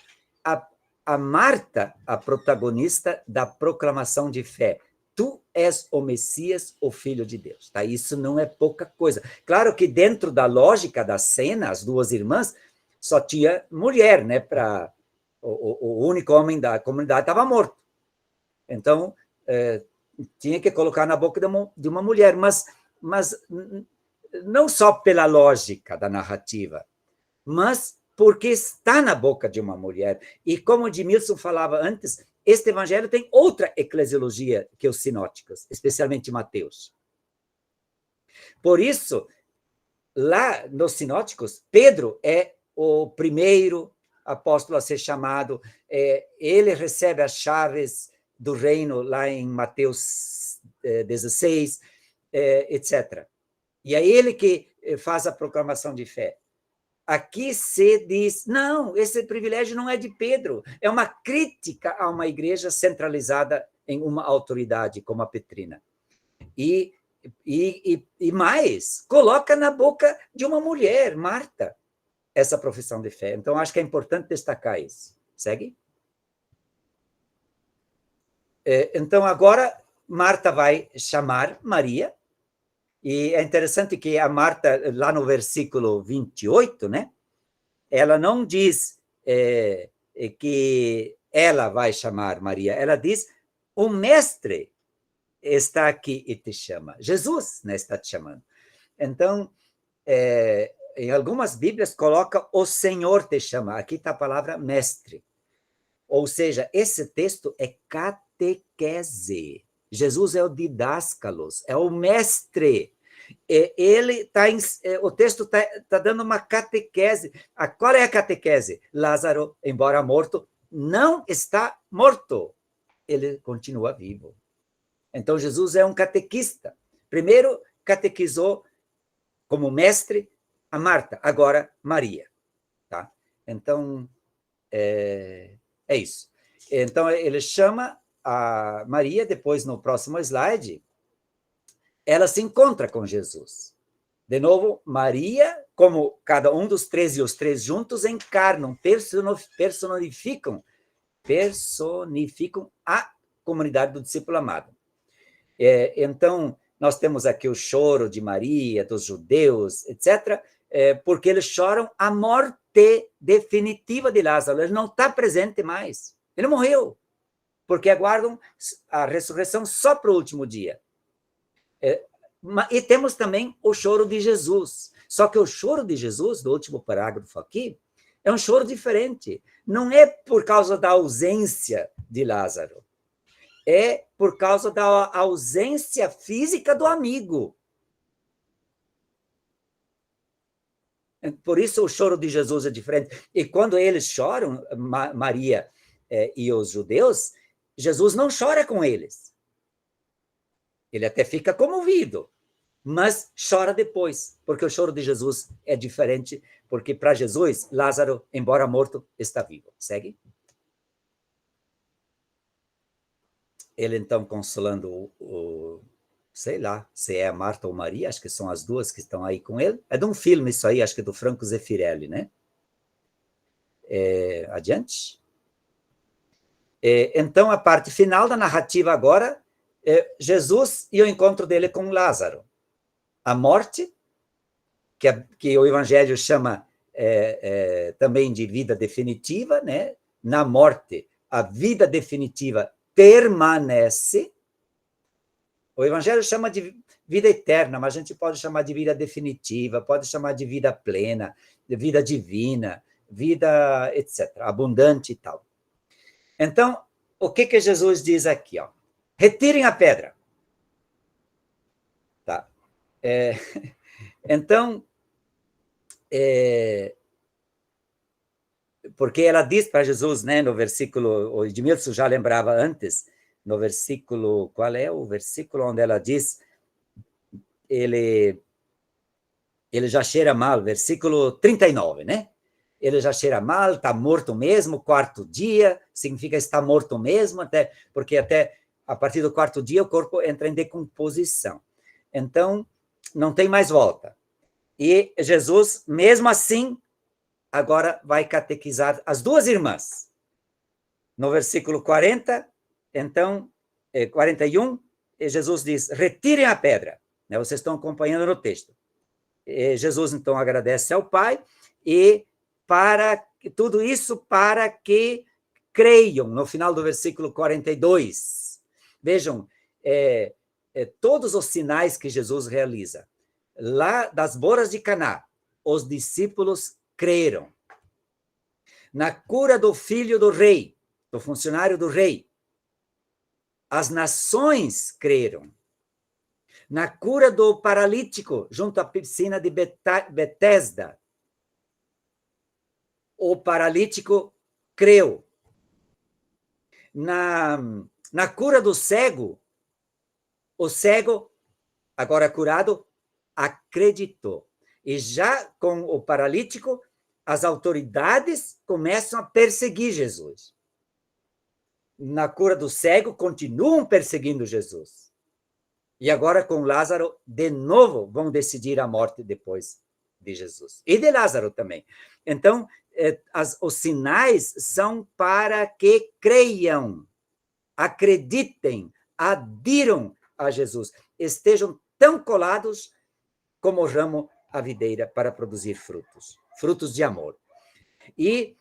O: a Marta a protagonista da proclamação de fé. Tu és o Messias, o Filho de Deus. Tá? Isso não é pouca coisa. Claro que dentro da lógica da cena, as 2 irmãs, só tinha mulher, né? O único homem da comunidade estava morto. Então, tinha que colocar na boca de uma mulher, mas não só pela lógica da narrativa, mas porque está na boca de uma mulher. E como o Edmilson falava antes, este evangelho tem outra eclesiologia que os sinóticos, especialmente Mateus. Por isso, lá nos sinóticos, Pedro é o primeiro apóstolo a ser chamado, ele recebe as chaves do reino lá em Mateus 16, etc. E é ele que faz a proclamação de fé. Aqui se diz, não, esse privilégio não é de Pedro, é uma crítica a uma igreja centralizada em uma autoridade como a Petrina. E mais, coloca na boca de uma mulher, Marta, essa profissão de fé. Então, acho que é importante destacar isso. Segue? Então, agora, Marta vai chamar Maria, e é interessante que a Marta, lá no versículo 28, né, ela não diz que ela vai chamar Maria, ela diz, o mestre está aqui e te chama. Jesus, né, está te chamando. Então, em algumas Bíblias coloca o Senhor te chama. Aqui está a palavra mestre. Ou seja, esse texto é catequese. Jesus é o didáscalos, é o mestre. Ele o texto está dando uma catequese. Qual é a catequese? Lázaro, embora morto, não está morto. Ele continua vivo. Então, Jesus é um catequista. Primeiro, catequizou como mestre a Marta, agora Maria. Tá? Então, é isso. Então, ele chama a Maria, depois, no próximo slide, ela se encontra com Jesus. De novo, Maria, como cada um dos 3 e os 3 juntos, encarnam, personificam a comunidade do discípulo amado. Então, nós temos aqui o choro de Maria, dos judeus, etc., porque eles choram a morte definitiva de Lázaro. Ele não está presente mais. Ele morreu, porque aguardam a ressurreição só para o último dia. E temos também o choro de Jesus. Só que o choro de Jesus, do último parágrafo aqui, é um choro diferente. Não é por causa da ausência de Lázaro. É por causa da ausência física do amigo. Por isso o choro de Jesus é diferente. E quando eles choram, Maria e os judeus, Jesus não chora com eles. Ele até fica comovido, mas chora depois, porque o choro de Jesus é diferente, porque para Jesus, Lázaro, embora morto, está vivo. Segue? Ele, então, consolando sei lá, se é a Marta ou Maria, acho que são as duas que estão aí com ele. É de um filme isso aí, acho que é do Franco Zeffirelli, né? Adiante. Então, a parte final da narrativa agora é Jesus e o encontro dele com Lázaro. A morte, que o Evangelho chama também de vida definitiva, né? Na morte, a vida definitiva permanece. O Evangelho chama de vida eterna, mas a gente pode chamar de vida definitiva, pode chamar de vida plena, de vida divina, vida, etc., abundante e tal. Então, o que Jesus diz aqui? Ó? Retirem a pedra. Tá. Então, porque ela diz para Jesus, né, no versículo, o Edmilson já lembrava antes, no versículo, qual é o versículo onde ela diz, ele já cheira mal, versículo 39, né? Ele já cheira mal, está morto mesmo, quarto dia, significa está morto mesmo, porque até a partir do quarto dia o corpo entra em decomposição. Então, não tem mais volta. E Jesus, mesmo assim, agora vai catequizar as duas irmãs. No versículo 40, então, 41, Jesus diz, retirem a pedra. Né? Vocês estão acompanhando no texto. Jesus, então, agradece ao Pai, e tudo isso para que creiam, no final do versículo 42. Vejam, todos os sinais que Jesus realiza. Lá das bodas de Caná, os discípulos creram. Na cura do filho do rei, do funcionário do rei, as nações creram. Na cura do paralítico, junto à piscina de Betesda, o paralítico creu. Na cura do cego, o cego, agora curado, acreditou. E já com o paralítico, as autoridades começam a perseguir Jesus. Na cura do cego, continuam perseguindo Jesus. E agora, com Lázaro, de novo, vão decidir a morte depois de Jesus. E de Lázaro também. Então, os sinais são para que creiam, acreditem, adiram a Jesus, estejam tão colados como o ramo à videira para produzir frutos, frutos de amor. E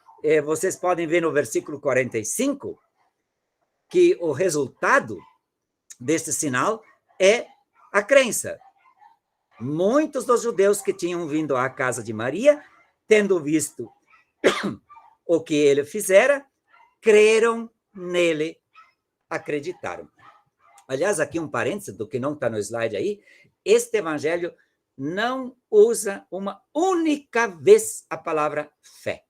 O: vocês podem ver no versículo 45 que o resultado deste sinal é a crença. Muitos dos judeus que tinham vindo à casa de Maria, tendo visto o que ele fizera, creram nele, acreditaram. Aliás, aqui um parênteses do que não está no slide aí, este evangelho não usa uma única vez a palavra fé.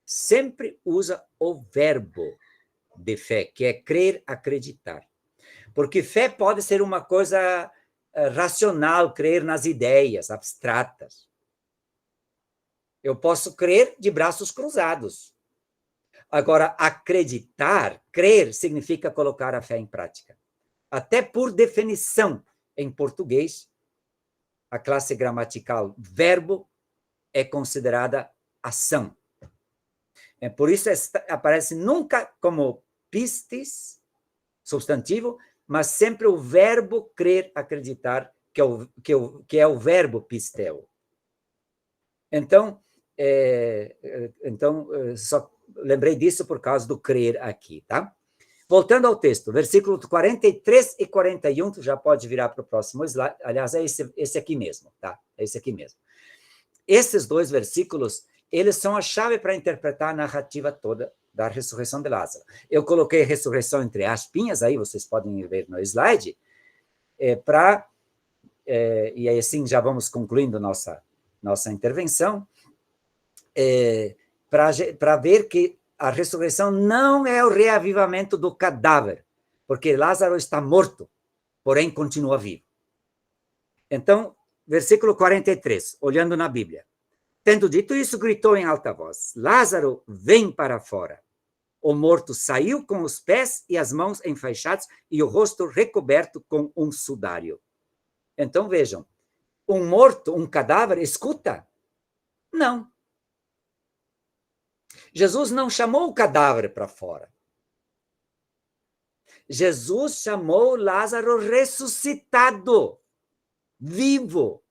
O: Sempre usa o verbo de fé, que é crer, acreditar. Porque fé pode ser uma coisa racional, crer nas ideias abstratas. Eu posso crer de braços cruzados. Agora, acreditar, crer, significa colocar a fé em prática. Até por definição, em português, a classe gramatical verbo é considerada ação. Por isso, aparece nunca como pistis, substantivo, mas sempre o verbo crer, acreditar, que é o verbo pisteu. Então, só lembrei disso por causa do crer aqui, tá? Voltando ao texto, versículo 43 e 41, tu já pode virar para o próximo slide. Aliás, é esse aqui mesmo, tá? É esse aqui mesmo. Esses dois versículos, eles são a chave para interpretar a narrativa toda da ressurreição de Lázaro. Eu coloquei ressurreição entre aspinhas, aí vocês podem ver no slide, e aí assim já vamos concluindo nossa intervenção, para ver que a ressurreição não é o reavivamento do cadáver, porque Lázaro está morto, porém continua vivo. Então, versículo 43, olhando na Bíblia. Tendo dito isso, gritou em alta voz, Lázaro, vem para fora. O morto saiu com os pés e as mãos enfaixados e o rosto recoberto com um sudário. Então, vejam, um morto, um cadáver, escuta? Não. Jesus não chamou o cadáver para fora. Jesus chamou Lázaro ressuscitado, vivo.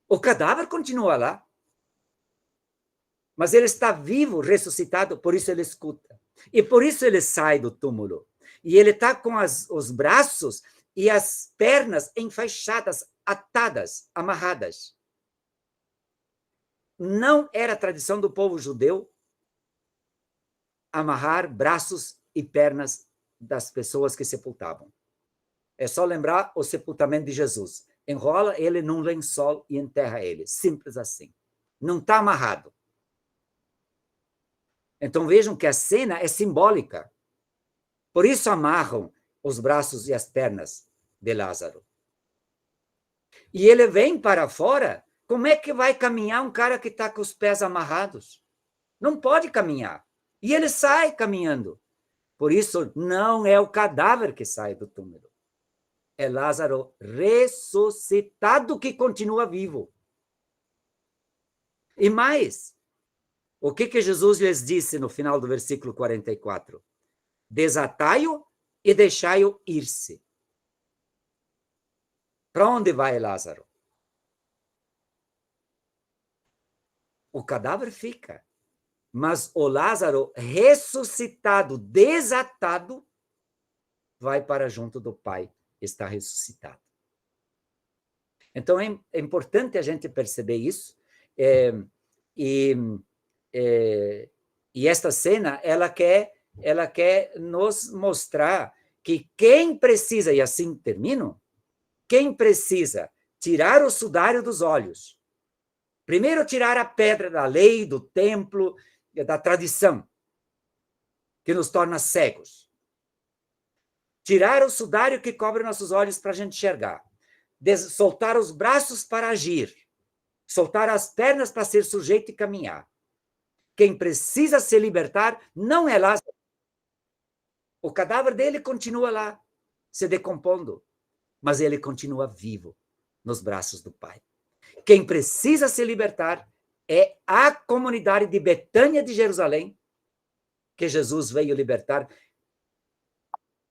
O: O cadáver continua lá. Mas ele está vivo, ressuscitado, por isso ele escuta. E por isso ele sai do túmulo. E ele está com os braços e as pernas enfaixadas, atadas, amarradas. Não era tradição do povo judeu amarrar braços e pernas das pessoas que sepultavam. É só lembrar o sepultamento de Jesus. Enrola ele num lençol e enterra ele. Simples assim. não está amarrado. Então vejam que a cena é simbólica. Por isso amarram os braços e as pernas de Lázaro. E ele vem para fora. Como é que vai caminhar um cara que está com os pés amarrados? Não pode caminhar. E ele sai caminhando. Por isso, não é o cadáver que sai do túmulo. É Lázaro ressuscitado que continua vivo. E mais, o que Jesus lhes disse no final do versículo 44? Desatai-o e deixai-o ir-se. Para onde vai Lázaro? O cadáver fica. Mas o Lázaro ressuscitado, desatado, vai para junto do Pai, está ressuscitado. Então, é importante a gente perceber isso. E esta cena, ela quer nos mostrar que quem precisa, e assim termino, quem precisa tirar o sudário dos olhos, primeiro tirar a pedra da lei, do templo, da tradição, que nos torna cegos. Tirar o sudário que cobre nossos olhos para a gente enxergar. Soltar os braços para agir. Soltar as pernas para ser sujeito e caminhar. Quem precisa se libertar não é Lázaro. O cadáver dele continua lá, se decompondo, mas ele continua vivo nos braços do Pai. Quem precisa se libertar é a comunidade de Betânia de Jerusalém, que Jesus veio libertar,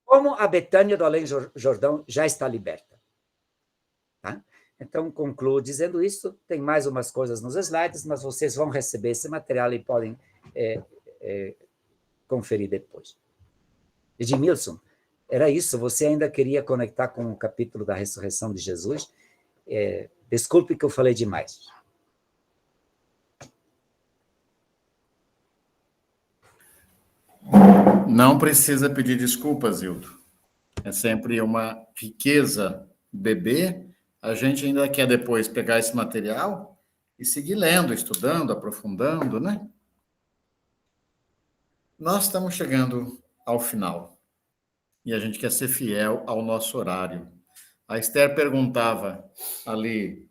O: como a Betânia do Além Jordão já está liberta. Tá? Então, concluo dizendo isso. Tem mais umas coisas nos slides, mas vocês vão receber esse material e podem conferir depois. Edmilson, era isso? Você ainda queria conectar com o capítulo da ressurreição de Jesus? Desculpe que eu falei demais.
C: Não precisa pedir desculpas, Hildo. É sempre uma riqueza beber. A gente ainda quer depois pegar esse material e seguir lendo, estudando, aprofundando, né? Nós estamos chegando ao final e a gente quer ser fiel ao nosso horário. A Esther perguntava ali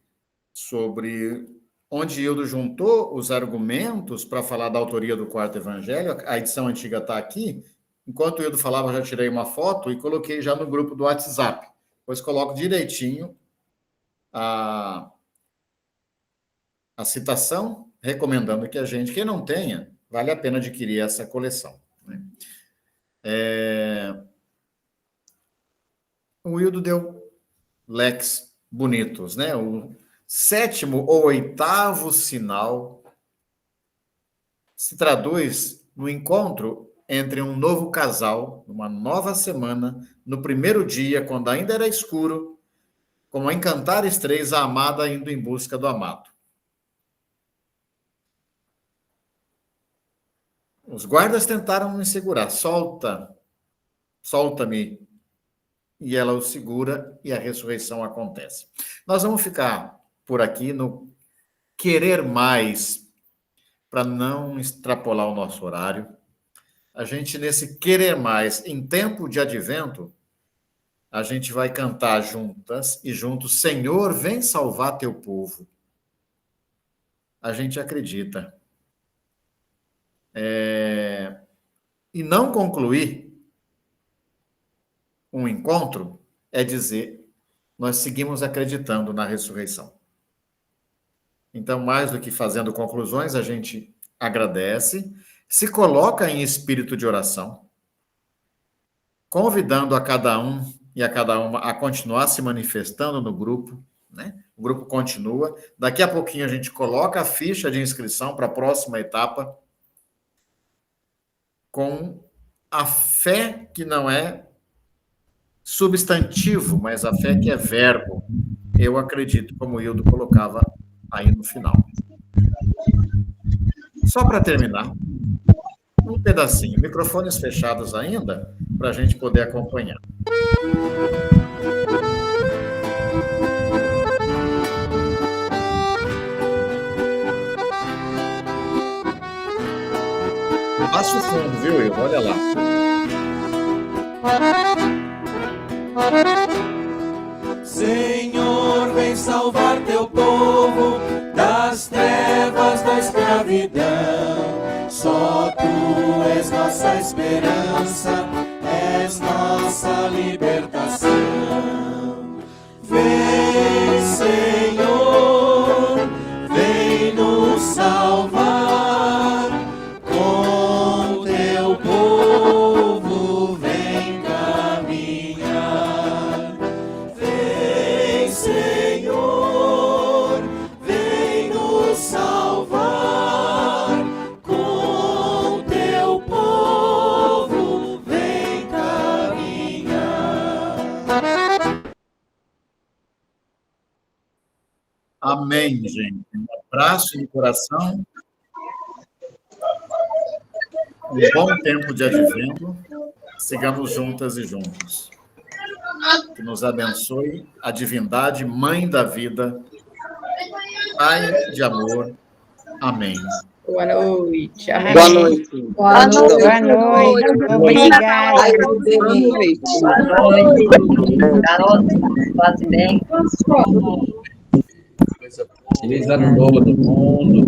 C: sobre onde Hildo juntou os argumentos para falar da autoria do quarto evangelho. A edição antiga está aqui. Enquanto o Hildo falava, eu já tirei uma foto e coloquei já no grupo do WhatsApp. Depois coloco direitinho a citação, recomendando que a gente, quem não tenha, vale a pena adquirir essa coleção. Né? O Hildo deu leques bonitos, né? O 7º ou 8º sinal se traduz no encontro entre um novo casal, numa nova semana, no primeiro dia, quando ainda era escuro, como a Encantares 3, a amada indo em busca do amado. Os guardas tentaram me segurar. Solta-me. E ela o segura e a ressurreição acontece. Nós vamos ficar por aqui no querer mais, para não extrapolar o nosso horário. A gente, nesse querer mais, em tempo de advento, a gente vai cantar juntas e juntos, Senhor, vem salvar teu povo. A gente acredita. E não concluir um encontro é dizer, nós seguimos acreditando na ressurreição. Então, mais do que fazendo conclusões, a gente agradece, se coloca em espírito de oração, convidando a cada um e a cada uma a continuar se manifestando no grupo, né? O grupo continua. Daqui a pouquinho a gente coloca a ficha de inscrição para a próxima etapa, com a fé que não é substantivo, mas a fé que é verbo. Eu acredito, como o Hildo colocava aí no final. Só para terminar, um pedacinho, microfones fechados ainda, para a gente poder acompanhar. Passo fundo, viu, Ilva? Olha lá.
Q: Senhor, vem salvar teu povo das trevas da escravidão. Só tu és nossa esperança, és nossa libertação. Vem, Senhor, vem nos salvar. Com teu povo vem caminhar. Vem, Senhor, vem nos salvar. Com teu povo vem caminhar.
C: Amém, gente. Um abraço no coração. Um bom tempo de advento. Sigamos juntas e juntos. Que nos abençoe a divindade, Mãe da vida, Pai de amor. Amém.
R: Boa noite.
S: Boa noite.
R: Boa noite. Boa noite. Obrigada.
S: Boa noite.
M: Boa noite. Garoto, quase bem.
S: Feliz ano novo a todo mundo.